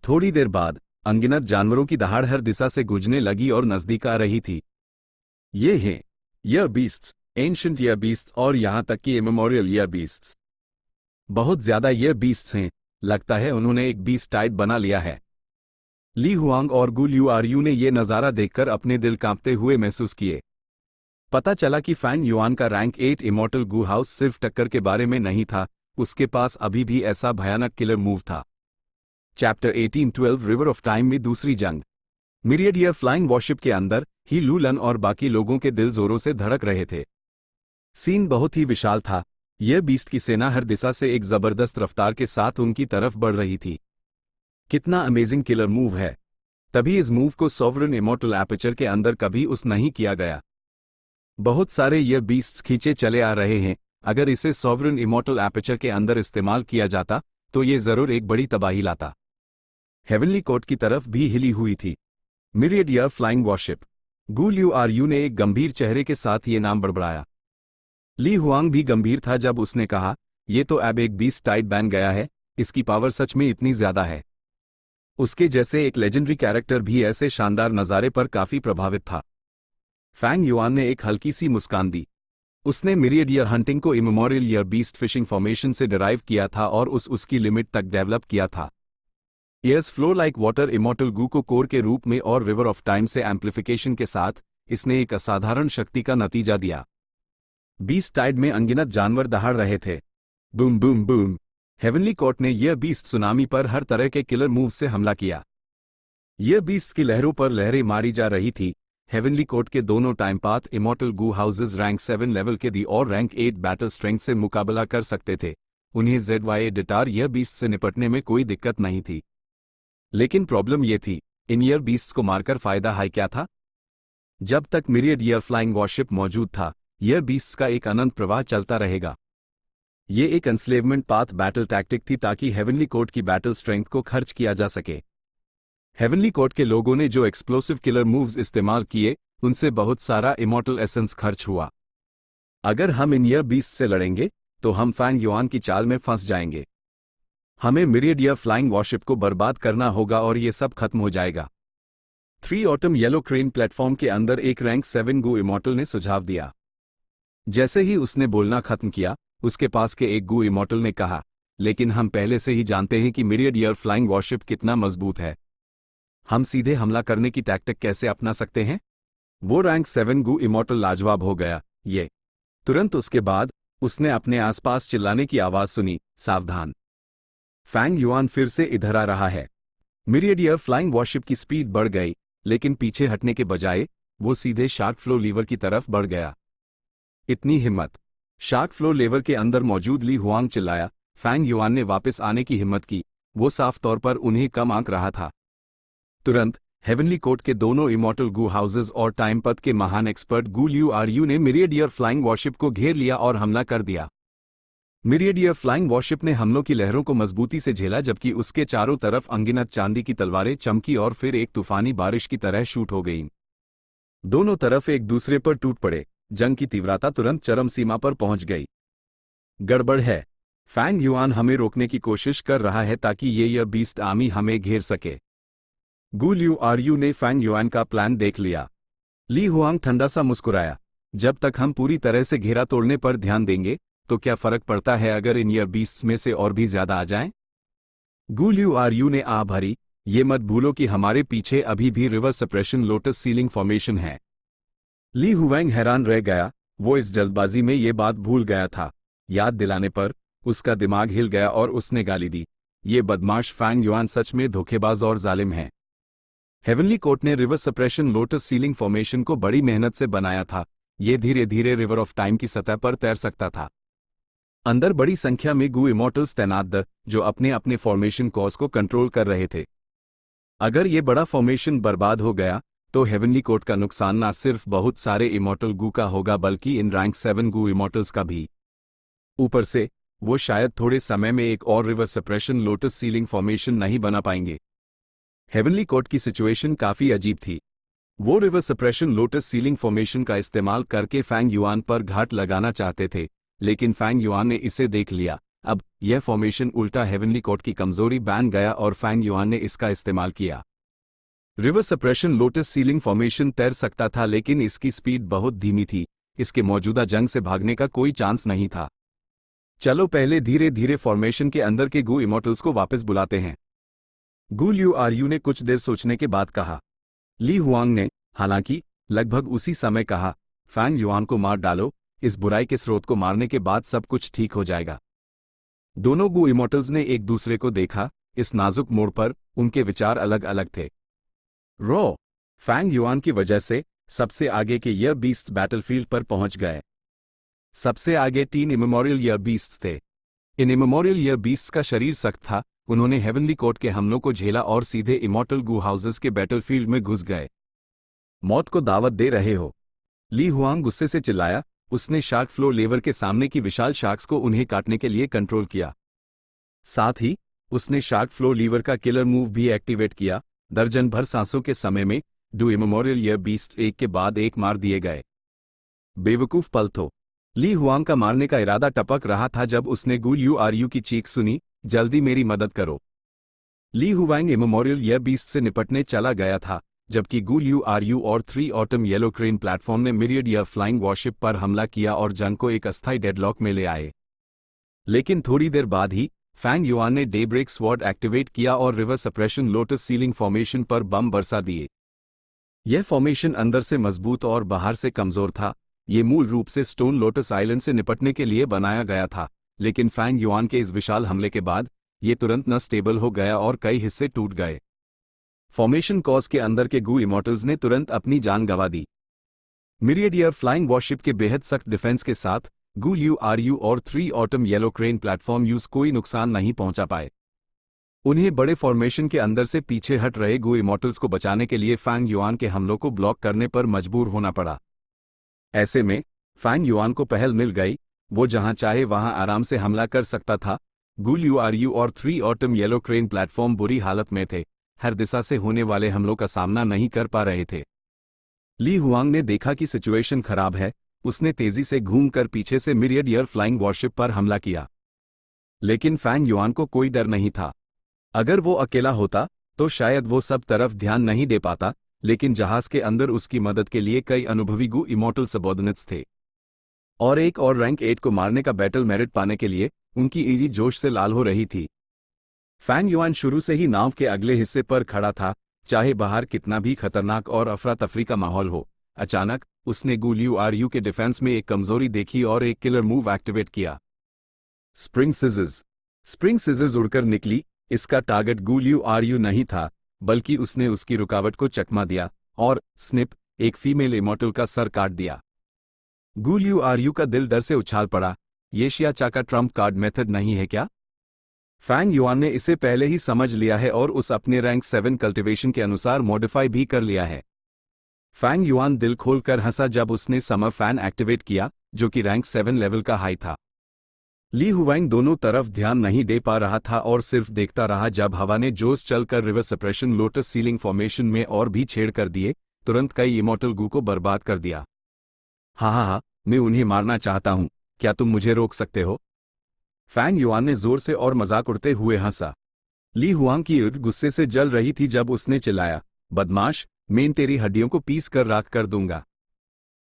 थोड़ी देर बाद अनगिनत जानवरों की दहाड़ हर दिशा से गूंजने लगी और नजदीक आ रही थी। ये हैं year beasts, ancient year beasts और यहां तक कि इमेमोरियल ईयर बीस्ट्स। बहुत ज्यादा ईयर बीस्ट्स हैं। लगता है उन्होंने एक बीस्ट टाइड बना लिया है। ली हुआंग और गू ल्यू ने यह नजारा देखकर अपने दिल कांपते हुए महसूस किए। पता चला कि फैंग युआन का रैंक 8 इमॉर्टल गू हाउस सिर्फ टक्कर के बारे में नहीं था, उसके पास अभी भी ऐसा भयानक किलर मूव था। चैप्टर 1812 रिवर ऑफ टाइम में दूसरी जंग। मिरियडियर फ्लाइंग वॉरशिप के अंदर ही लू लन और बाकी लोगों के दिल जोरों से धड़क रहे थे। सीन बहुत ही विशाल था। यह बीस्ट की सेना हर दिशा से एक जबरदस्त रफ्तार के साथ उनकी तरफ बढ़ रही थी। कितना अमेजिंग किलर मूव है। तभी इस मूव को सॉवरन इमॉर्टल एपर्चर के अंदर कभी उस नहीं किया गया। बहुत सारे ये बीस्ट्स खींचे चले आ रहे हैं। अगर इसे सॉवरन इमॉर्टल एपर्चर के अंदर इस्तेमाल किया जाता तो ये जरूर एक बड़ी तबाही लाता। हेवनली कोर्ट की तरफ भी हिली हुई थी। मिरियडियर फ्लाइंग वॉरशिप। गू ल्यू ने एक गंभीर चेहरे के साथ ये नाम बड़बड़ाया। ली हुआंग भी गंभीर था जब उसने कहा, ये तो अब एक बीस्ट टाइड बन गया है, इसकी पावर सच में इतनी ज्यादा है। उसके जैसे एक लेजेंडरी कैरेक्टर भी ऐसे शानदार नज़ारे पर काफी प्रभावित था। फैंग युआन ने एक हल्की सी मुस्कान दी। उसने मिरियडियर हंटिंग को immemorial year beast fishing formation से डिराइव किया था और उसकी लिमिट तक डेवलप किया था। Years flow like water immortal gu को कोर के रूप में और रिवर ऑफ टाइम से एम्प्लीफिकेशन के साथ इसने एक असाधारण शक्ति का नतीजा दिया। बीस्ट टाइड में अनगिनत जानवर दहाड़ रहे थे। Boom boom boom. Heavenly court ने यह बीस्ट सुनामी पर हर तरह के किलर मूव से हमला किया। यह बीस्ट की लहरों पर लहरें मारी जा रही थी। हेवनली कोर्ट के दोनों टाइम पाथ इमॉर्टल गू हाउसेज रैंक 7 लेवल के दी और रैंक 8 बैटल स्ट्रेंथ से मुकाबला कर सकते थे। उन्हें ZY डिटार यह बीस्ट से निपटने में कोई दिक्कत नहीं थी। लेकिन प्रॉब्लम यह थी, इन ईयर बीस्ट्स को मारकर फायदा है क्या था? जब तक मिरियडियर फ्लाइंग वॉरशिप मौजूद था, ईयर बीस्ट्स का एक अनंत प्रवाह चलता रहेगा। ये एक एंस्लेवमेंट पाथ बैटल टैक्टिक थी ताकि हेवनली कोर्ट की बैटल स्ट्रेंथ को खर्च किया जा सके। हेवनली कोर्ट के लोगों ने जो एक्सप्लोसिव किलर मूव्स इस्तेमाल किए, उनसे बहुत सारा इमॉर्टल एसेंस खर्च हुआ। अगर हम इन ईयर बीस्ट से लड़ेंगे तो हम फैंग युआन की चाल में फंस जाएंगे। हमें मिरियड ईयर फ्लाइंग वॉरशिप को बर्बाद करना होगा और ये सब खत्म हो जाएगा। 3 ऑटम येलो क्रेन प्लेटफॉर्म के अंदर एक रैंक 7 गू इमॉर्टल ने सुझाव दिया। जैसे ही उसने बोलना खत्म किया, उसके पास के एक गू इमॉर्टल ने कहा, लेकिन हम पहले से ही जानते हैं कि मिरियड ईयर फ्लाइंग वॉरशिप कितना मजबूत है। हम सीधे हमला करने की टैक्टिक कैसे अपना सकते हैं? वो रैंक 7 गू इमॉर्टल लाजवाब हो गया। ये तुरंत उसके बाद उसने अपने आसपास चिल्लाने की आवाज सुनी, सावधान, फैंग युआन फिर से इधर आ रहा है। मिरियड ईयर फ्लाइंग वॉरशिप की स्पीड बढ़ गई, लेकिन पीछे हटने के बजाय वो सीधे शार्क फ्लो लीवर की तरफ बढ़ गया। इतनी हिम्मत! शार्क फ्लो लीवर के अंदर मौजूद ली हुआंग चिल्लाया। फैंग युआन ने वापस आने की हिम्मत की। वो साफ तौर पर उन्हें कम आंक रहा था। तुरंत हेवनली कोर्ट के दोनों इमॉर्टल गू हाउसेस और टाइम पथ के महान एक्सपर्ट गू ल्यू आरयू ने मिरियड ईयर फ्लाइंग वॉरशिप को घेर लिया और हमला कर दिया। मिरियड ईयर फ्लाइंग वॉरशिप ने हमलों की लहरों को मजबूती से झेला, जबकि उसके चारों तरफ अनगिनत चांदी की तलवारें चमकी और फिर एक तूफानी बारिश की तरह शूट हो गईं। दोनों तरफ एक दूसरे पर टूट पड़े। जंग की तीव्रता तुरंत चरम सीमा पर पहुंच गई। गड़बड़ है। फैंग युआन हमें रोकने की कोशिश कर रहा है ताकि ये ईयर बीस्ट आर्मी हमें घेर सके। गू ल्यू आरयू ने फैंग युआन का प्लान देख लिया। ली हुआंग ठंडा सा मुस्कुराया, जब तक हम पूरी तरह से घेरा तोड़ने पर ध्यान देंगे तो क्या फर्क पड़ता है अगर इन ईयर बीस्ट्स में से और भी ज्यादा आ जाएं? गू ल्यू आरयू ने आ भरी, ये मत भूलो कि हमारे पीछे अभी भी river suppression lotus ceiling formation है। ली हुआंग हैरान रह गया। वो इस जल्दबाजी में ये बात भूल गया था। याद दिलाने पर उसका दिमाग हिल गया और उसने गाली दी, ये बदमाश फैंग युआन सच में धोखेबाज और जालिम है। हेवनली कोर्ट ने river suppression lotus ceiling formation को बड़ी मेहनत से बनाया था। ये धीरे धीरे रिवर ऑफ टाइम की सतह पर तैर सकता था। अंदर बड़ी संख्या में गू इमॉर्टल्स तैनात थे, जो अपने अपने फॉर्मेशन कॉज को कंट्रोल कर रहे थे। अगर ये बड़ा फॉर्मेशन बर्बाद हो गया तो हेवनली कोर्ट का नुकसान न सिर्फ बहुत सारे इमॉर्टल गू का होगा बल्कि इन रैंक 7 गू इमॉर्टल्स का भी। ऊपर से वो शायद थोड़े समय में एक और river suppression lotus ceiling formation नहीं बना पाएंगे। हेवनली कोर्ट की सिचुएशन काफी अजीब थी। वो river suppression lotus ceiling formation का इस्तेमाल करके फैंग युआन पर घाट लगाना चाहते थे, लेकिन फैंग युआन ने इसे देख लिया। अब यह फॉर्मेशन उल्टा हेवनली कोर्ट की कमजोरी बन गया और फैंग युआन ने इसका इस्तेमाल किया। River suppression lotus ceiling formation तैर सकता था, लेकिन इसकी स्पीड बहुत धीमी थी। इसके मौजूदा जंग से भागने का कोई चांस नहीं था। चलो पहले धीरे धीरे फॉर्मेशन के अंदर के गू इमॉर्टल्स को वापस बुलाते हैं। गू ल्यू आरयू ने कुछ देर सोचने के बाद कहा। ली हुआंग ने हालांकि लगभग उसी समय कहा, फैंग युआन को मार डालो, इस बुराई के स्रोत को मारने के बाद सब कुछ ठीक हो जाएगा। दोनों गू इमॉर्टल्स ने एक दूसरे को देखा। इस नाजुक मोड़ पर उनके विचार अलग अलग थे। फैंग युआन की वजह से सबसे आगे के ईयर बीस्ट्स बैटलफील्ड पर पहुंच गए। सबसे आगे 3 इमेमोरियल ईयर बीस्ट्स थे। इन इमेमोरियल ईयर बीस्ट्स का शरीर सख्त था। उन्होंने हेवनली कोर्ट के हमलों को झेला और सीधे इमॉर्टल गू हाउसेस के बैटलफील्ड में घुस गए। मौत को दावत दे रहे हो? ली हुआंग गुस्से से चिल्लाया। उसने शार्क फ्लो लीवर के सामने की विशाल शार्क्स को उन्हें काटने के लिए कंट्रोल किया। साथ ही उसने शार्क फ्लो लीवर का किलर मूव भी एक्टिवेट किया। दर्जन भर सांसों के समय में 2 इमेमोरियल ईयर बीस्ट्स एक के बाद एक मार दिए गए। बेवकूफ पलथो! ली हुआंग का मारने का इरादा टपक रहा था जब उसने गू ल्यू आरयू की चीख सुनी, जल्दी मेरी मदद करो। ली हुआंग इमेमोरियल ईयर बीस्ट से निपटने चला गया था, जबकि गू ल्यू आरयू और 3 ऑटम येलो क्रेन प्लेटफॉर्म ने मिरियड ईयर फ्लाइंग वॉरशिप पर हमला किया और जंग को एक अस्थायी डेडलॉक में ले आए। लेकिन थोड़ी देर बाद ही फैंग युआन ने डेब्रेक स्वॉर्ड एक्टिवेट किया और river suppression lotus ceiling formation पर बम बरसा दिए। यह फॉर्मेशन अंदर से मजबूत और बाहर से कमजोर था। ये मूल रूप से स्टोन लोटस आइलैंड से निपटने के लिए बनाया गया था, लेकिन फैंग युआन के इस विशाल हमले के बाद ये तुरंत न स्टेबल हो गया और कई हिस्से टूट गए। फॉर्मेशन कॉज के अंदर के गू इमॉर्टल्स ने तुरंत अपनी जान गंवा दी। मिरियड ईयर फ्लाइंग वॉरशिप के बेहद सख्त डिफेंस के साथ गू ल्यू आरयू और 3 autumn yellow crane platform use कोई नुकसान नहीं पहुंचा पाए। उन्हें बड़े फॉर्मेशन के अंदर से पीछे हट रहे गू इमॉर्टल्स को बचाने के लिए फैंग युआन के हमलों को ब्लॉक करने पर मजबूर होना पड़ा। ऐसे में फैंग युआन को पहल मिल गई। वो जहां चाहे वहां आराम से हमला कर सकता था। गू ल्यू आरयू और 3 ऑटम येलो क्रेन प्लेटफॉर्म बुरी हालत में थे। हर दिशा से होने वाले हमलों का सामना नहीं कर पा रहे थे। ली हुआंग ने देखा कि सिचुएशन खराब है। उसने तेजी से घूमकर पीछे से मिरियड एयर फ्लाइंग वॉरशिप पर हमला किया। लेकिन फैंग युआन को कोई डर नहीं था। अगर वो अकेला होता तो शायद वो सब तरफ ध्यान नहीं दे पाता, लेकिन जहाज के अंदर उसकी मदद के लिए कई अनुभवी गु इमॉर्टल सबऑर्डिनेट्स थे। और एक और रैंक 8 को मारने का बैटल मेरिट पाने के लिए उनकी ईरी जोश से लाल हो रही थी। फैंग युआन शुरू से ही नाव के अगले हिस्से पर खड़ा था, चाहे बाहर कितना भी खतरनाक और अफरा तफरी का माहौल हो। अचानक उसने गु लियू आरयू के डिफेंस में एक कमजोरी देखी और एक किलर मूव एक्टिवेट किया। स्प्रिंग सिजर्स उड़कर निकली। इसका टारगेट गु लियू आरयू नहीं था, बल्कि उसने उसकी रुकावट को चकमा दिया और स्निप, एक फीमेल इमॉर्टल का सर काट दिया। गु लियू आरयू का दिल डर से उछाल पड़ा। ये शियाचा का ट्रम्प कार्ड मेथड नहीं है क्या? फैंग युआन ने इसे पहले ही समझ लिया है और उस अपने रैंक 7 कल्टिवेशन के अनुसार मॉडिफाई भी कर लिया है। फैंग युआन दिल खोलकर हंसा जब उसने समर फैन एक्टिवेट किया, जो कि रैंक 7 लेवल का हाई था। ली हुआंग दोनों तरफ ध्यान नहीं दे पा रहा था और सिर्फ देखता रहा जब हवा ने जोश चलकर river suppression lotus ceiling formation में और भी छेड़ कर दिए, तुरंत कई इमॉर्टल गु को बर्बाद कर दिया। हाँ, मैं उन्हें मारना चाहता हूं, क्या तुम मुझे रोक सकते हो? फैंग युआन ने जोर से और मजाक उड़ते हुए हंसा। ली हुआंग की ईर्ष्या गुस्से से जल रही थी जब उसने चिल्लाया, बदमाश, मैं तेरी हड्डियों को पीस कर राख कर दूंगा।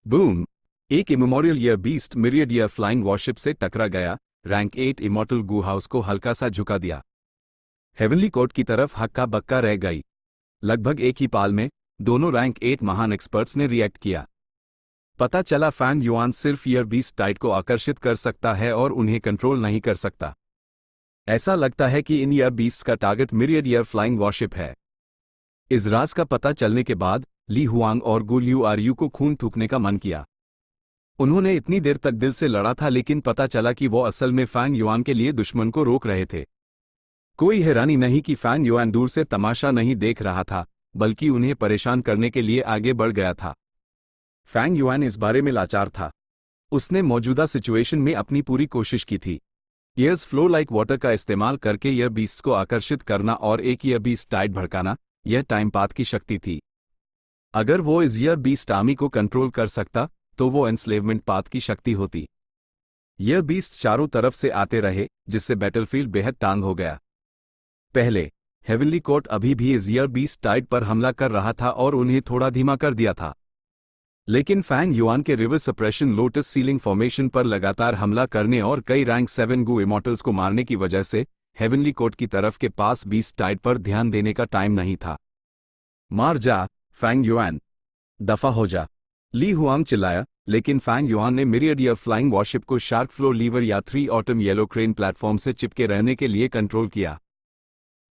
बूम! एक immemorial year beast myriad year flying worship से टकरा गया, रैंक 8 इमॉर्टल गु हाउस को हल्का सा झुका दिया। हेवनली कोर्ट की तरफ हक्का बक्का रह गई। लगभग एक ही पाल में दोनों रैंक 8 महान एक्सपर्ट्स ने रिएक्ट किया। पता चला फैंग युआन सिर्फ ईयर बीस्ट टाइड को आकर्षित कर सकता है और उन्हें कंट्रोल नहीं कर सकता। ऐसा लगता है कि इन ईयर बीस्ट का target myriad year flying worship है। इस राज का पता चलने के बाद ली हुआंग और गु लियू आरयू को खून थूकने का मन किया। उन्होंने इतनी देर तक दिल से लड़ा था, लेकिन पता चला कि वो असल में फैंग युआन के लिए दुश्मन को रोक रहे थे। कोई हैरानी नहीं कि फैंग युआन दूर से तमाशा नहीं देख रहा था, बल्कि उन्हें परेशान करने के लिए आगे बढ़ गया था। फैंग युआन इस बारे में लाचार था। उसने मौजूदा सिचुएशन में अपनी पूरी कोशिश की थी। ईयर्स फ्लो लाइक वाटर का इस्तेमाल करके ईयर बीस्ट को आकर्षित करना और एक ईयर बीस्ट टाइड भड़काना, यह टाइम पाथ की शक्ति थी। अगर वो इस ईयर बीस्ट आर्मी को कंट्रोल कर सकता तो वो एनस्लेवमेंट पाथ की शक्ति होती। ईयर बीस्ट चारों तरफ से आते रहे, जिससे बैटलफील्ड बेहद टांग हो गया। पहले हेवनली कोर्ट अभी भी इस ईयर बीस्ट टाइड पर हमला कर रहा था और उन्हें थोड़ा धीमा कर दिया था। लेकिन फैंग युआन के river suppression lotus ceiling formation पर लगातार हमला करने और कई रैंक 7 गु इमॉर्टल्स को मारने की वजह से हेवनली कोर्ट की तरफ के पास बीस्ट टाइड पर ध्यान देने का टाइम नहीं था। मार जा, फैंग युआन, दफा हो जा, ली हुआंग चिल्लाया, लेकिन फैंग युआन ने मिरियड ईयर फ्लाइंग वॉरशिप को शार्क फ्लो लीवर या 3 ऑटम येलो क्रेन प्लेटफॉर्म से चिपके रहने के लिए कंट्रोल किया।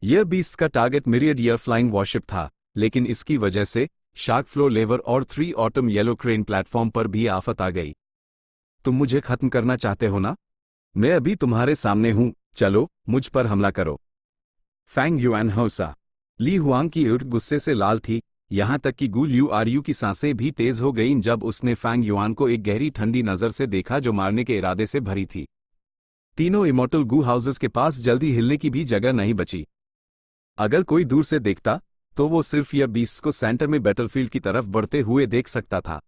ईयर बीस्ट का target myriad year flying worship था, लेकिन इसकी वजह से शार्क फ्लो लेवर और 3 ऑटम येलो क्रेन प्लेटफॉर्म पर भी आफत आ गई। तुम मुझे खत्म करना चाहते हो ना? मैं अभी तुम्हारे सामने हूं, चलो मुझ पर हमला करो। फैंग युआन हौसा। ली हुआंग की ईर्ष्या गुस्से से लाल थी, यहां तक कि गु लियू आरयू की सांसें भी तेज हो गईं जब उसने फैंग युआन को एक गहरी ठंडी नजर से देखा जो मारने के इरादे से भरी थी। तीनों इमॉर्टल गु हाउसेस के पास जल्दी हिलने की भी जगह नहीं बची। अगर कोई दूर से देखता तो वो सिर्फ ईयर बीस्ट्स को सेंटर में बैटलफील्ड की तरफ बढ़ते हुए देख सकता था।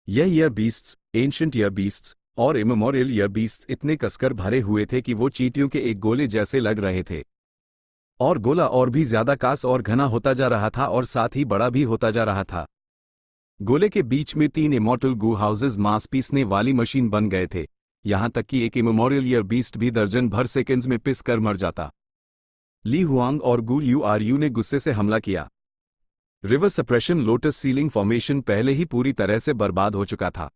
यह year beasts, ancient year beasts और इमेमोरियल ईयर बीस्ट्स इतने कसकर भरे हुए थे कि वो चींटियों के एक गोले जैसे लग रहे थे। और गोला और भी ज्यादा कास और घना होता जा रहा था और साथ ही बड़ा भी होता जा रहा था। गोले के बीच में 3 इमॉर्टल गु हाउसेस मांस पीसने वाली मशीन बन गए थे, यहां तक कि एक इमेमोरियल ईयर बीस्ट भी दर्जन भर सेकेंड्स में पिस कर मर जाता। ली हुआंग और गु लियू आरयू ने गुस्से से हमला किया। River suppression lotus ceiling formation पहले ही पूरी तरह से बर्बाद हो चुका था।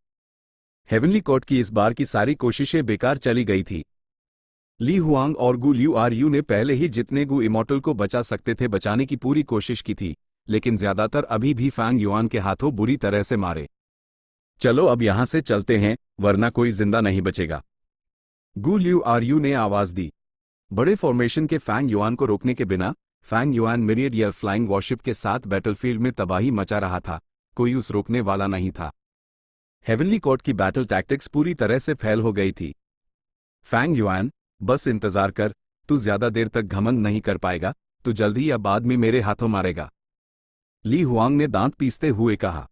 हेवनली कोर्ट की इस बार की सारी कोशिशें बेकार चली गई थी। ली हुआंग और गु लियू आरयू ने पहले ही जितने गु इमॉर्टल को बचा सकते थे बचाने की पूरी कोशिश की थी, लेकिन ज्यादातर अभी भी फैंग युआन के हाथों बुरी तरह से मारे। चलो अब यहां से चलते हैं, वरना कोई जिंदा नहीं बचेगा, गु लियू आरयू ने आवाज दी। बड़े फॉर्मेशन के फैंग युआन को रोकने के बिना Fang Yuan myriad year flying warship के साथ बैटलफील्ड में तबाही मचा रहा था, कोई उस रोकने वाला नहीं था। हेवनली कोर्ट की बैटल टैक्टिक्स पूरी तरह से फेल हो गई थी। फैंग युआन, बस इंतजार कर, तू ज्यादा देर तक घमंड नहीं कर पाएगा, तो जल्दी या बाद में मेरे हाथों मारेगा। ली हुआंग ने दांत पीसते हुए कहा।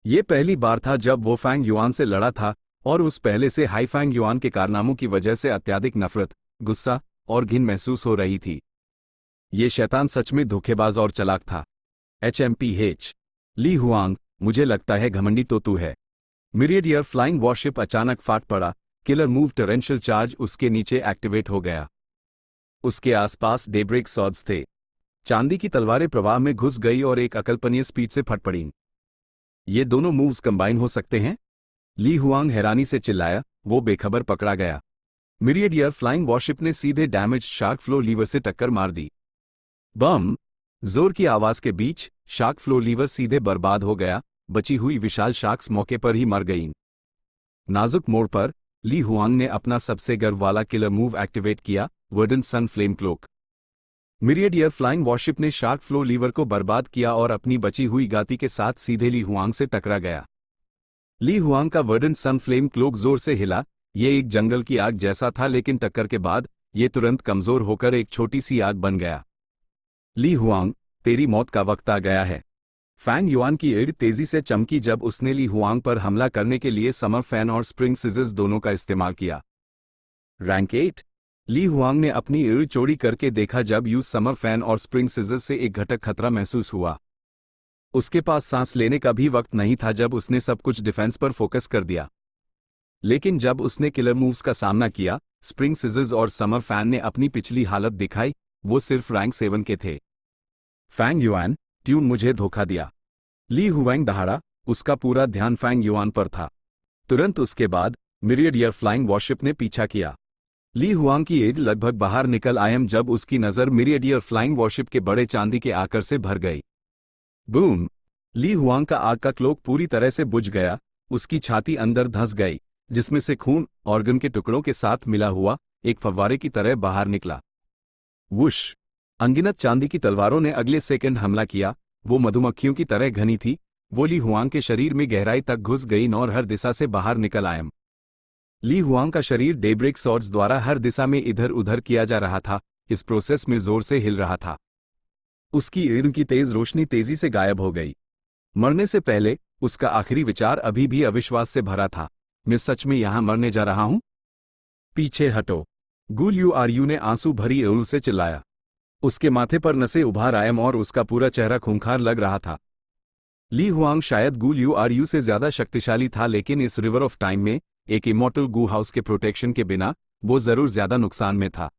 यह पहली बार था जब वो फैंग युआन से लड़ा था, और उस पहले से हाई फैंग युआन के कारनामों की वजह से अत्यधिक नफरत, गुस्सा और घिन महसूस हो रही थी। ये शैतान सच में धोखेबाज और चालाक था। HMPH ली हुआंग, मुझे लगता है घमंडी तो तू है। मिरियडियर फ्लाइंग वॉरशिप अचानक फाट पड़ा। किलर मूव टोरेंशियल चार्ज उसके नीचे एक्टिवेट हो गया। उसके आसपास डेब्रेक सॉर्ड्स थे। चांदी की तलवारें प्रवाह में घुस गई और एक अकल्पनीय स्पीड से फट पड़ी। ये दोनों मूव्स कंबाइन हो सकते हैं? ली हुआंग हैरानी से चिल्लाया। वो बेखबर पकड़ा गया। मिरियडियर फ्लाइंग वॉरशिप ने सीधे डैमेज शार्क फ्लो लीवर से टक्कर मार दी। बम! जोर की आवाज के बीच शार्क फ्लो लीवर सीधे बर्बाद हो गया। बची हुई विशाल शार्क्स मौके पर ही मर गईं। नाजुक मोड़ पर ली हुआंग ने अपना सबसे गर्व वाला किलर मूव एक्टिवेट किया, वर्डन सन फ्लेम क्लोक। मिरियडियर फ्लाइंग वॉरशिप ने शार्क फ्लो लीवर को बर्बाद किया और अपनी बची हुई गति के साथ सीधे ली हुआंग से टकरा गया। ली हुआंग का वर्डन सन फ्लेम क्लोक जोर से हिला। ये एक जंगल की आग जैसा था, लेकिन टक्कर के बाद ये तुरंत कमजोर होकर एक छोटी सी आग बन गया। ली हुआंग, तेरी मौत का वक्त आ गया है। फैंग युआन की एड़ तेजी से चमकी जब उसने ली हुआंग पर हमला करने के लिए समर फैन और स्प्रिंग सिजर्स दोनों का इस्तेमाल किया। रैंक 8 ली हुआंग ने अपनी एड़ चौड़ी करके देखा जब यूज समर फैन और स्प्रिंग सिजर्स से एक घटक खतरा महसूस हुआ। उसके पास सांस लेने का भी वक्त नहीं था जब उसने सब कुछ डिफेंस पर फोकस कर दिया। लेकिन जब उसने किलर मूव्स का सामना किया, स्प्रिंग सिजर्स और समर फैन ने अपनी पिछली हालत दिखाई। वो सिर्फ रैंक 7 के थे। फैंग युआन, ट्यून मुझे धोखा दिया। ली हुआंग दहाड़ा। उसका पूरा ध्यान फैंग युआन पर था। तुरंत उसके बाद मिरियडियर फ्लाइंग वॉरशिप ने पीछा किया। ली हुआंग की एड लगभग बाहर निकल आयम जब उसकी नजर मिरियडियर फ्लाइंग वॉरशिप के बड़े चांदी के आकर से भर गई। बूम! ली हुआंग का आग का क्लोक पूरी तरह से बुझ गया। उसकी छाती अंदर धंस गई, जिसमें से खून ऑर्गन के टुकड़ों के साथ मिला हुआ एक फव्वारे की तरह बाहर निकला। वुश! अनगिनत चांदी की तलवारों ने अगले सेकंड हमला किया। वो मधुमक्खियों की तरह घनी थी। वो ली हुआंग के शरीर में गहराई तक घुस गई और हर दिशा से बाहर निकल आयम। ली हुआंग का शरीर डेब्रेक सॉर्ड्स द्वारा हर दिशा में इधर उधर किया जा रहा था। इस प्रोसेस में जोर से हिल रहा था। उसकी एड़ की तेज रोशनी तेजी से गायब हो गई। मरने से पहले उसका आखिरी विचार अभी भी अविश्वास से भरा था। मैं सच में यहां मरने जा रहा हूं? पीछे हटो! गूल यू ने आंसू भरी एड़ से चिल्लाया। उसके माथे पर नसें उभार आयम और उसका पूरा चेहरा खूंखार लग रहा था। ली हुआंग शायद गूल यू से ज्यादा शक्तिशाली था, लेकिन इस रिवर ऑफ टाइम में एक इमॉर्टल गू हाउस के प्रोटेक्शन के बिना वो जरूर ज्यादा नुकसान में था।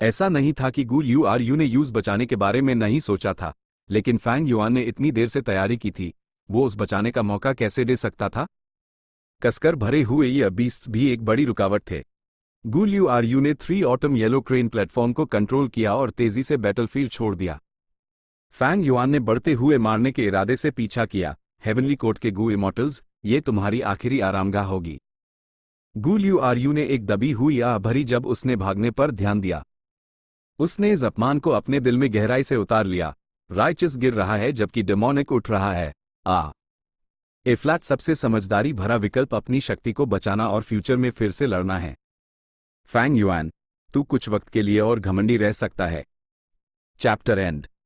ऐसा नहीं था कि गूल यू ने यूज बचाने के बारे में नहीं सोचा था, लेकिन फैंग युआन ने इतनी देर से तैयारी की थी। वो उस बचाने का मौका कैसे दे सकता था? कसकर भरे हुए ये बीस्ट्स भी एक बड़ी रुकावट थे। गूल यू ने 3 ऑटम येलो क्रेन प्लेटफॉर्म को कंट्रोल किया और तेजी से बैटलफील्ड छोड़ दिया। फैंग युआन ने बढ़ते हुए मारने के इरादे से पीछा किया। हेवनली कोर्ट के गू इमॉर्टल्स, ये तुम्हारी आखिरी आरामगाह होगी। गूल यू ने एक दबी हुई आह भरी जब उसने भागने पर ध्यान दिया। उसने इस अपमान को अपने दिल में गहराई से उतार लिया। राइचस गिर रहा है जबकि डेमोनिक उठ रहा है। ए फ्लैट सबसे समझदारी भरा विकल्प अपनी शक्ति को बचाना और फ्यूचर में फिर से लड़ना है। फैंग युआन, तू कुछ वक्त के लिए और घमंडी रह सकता है। Chapter and.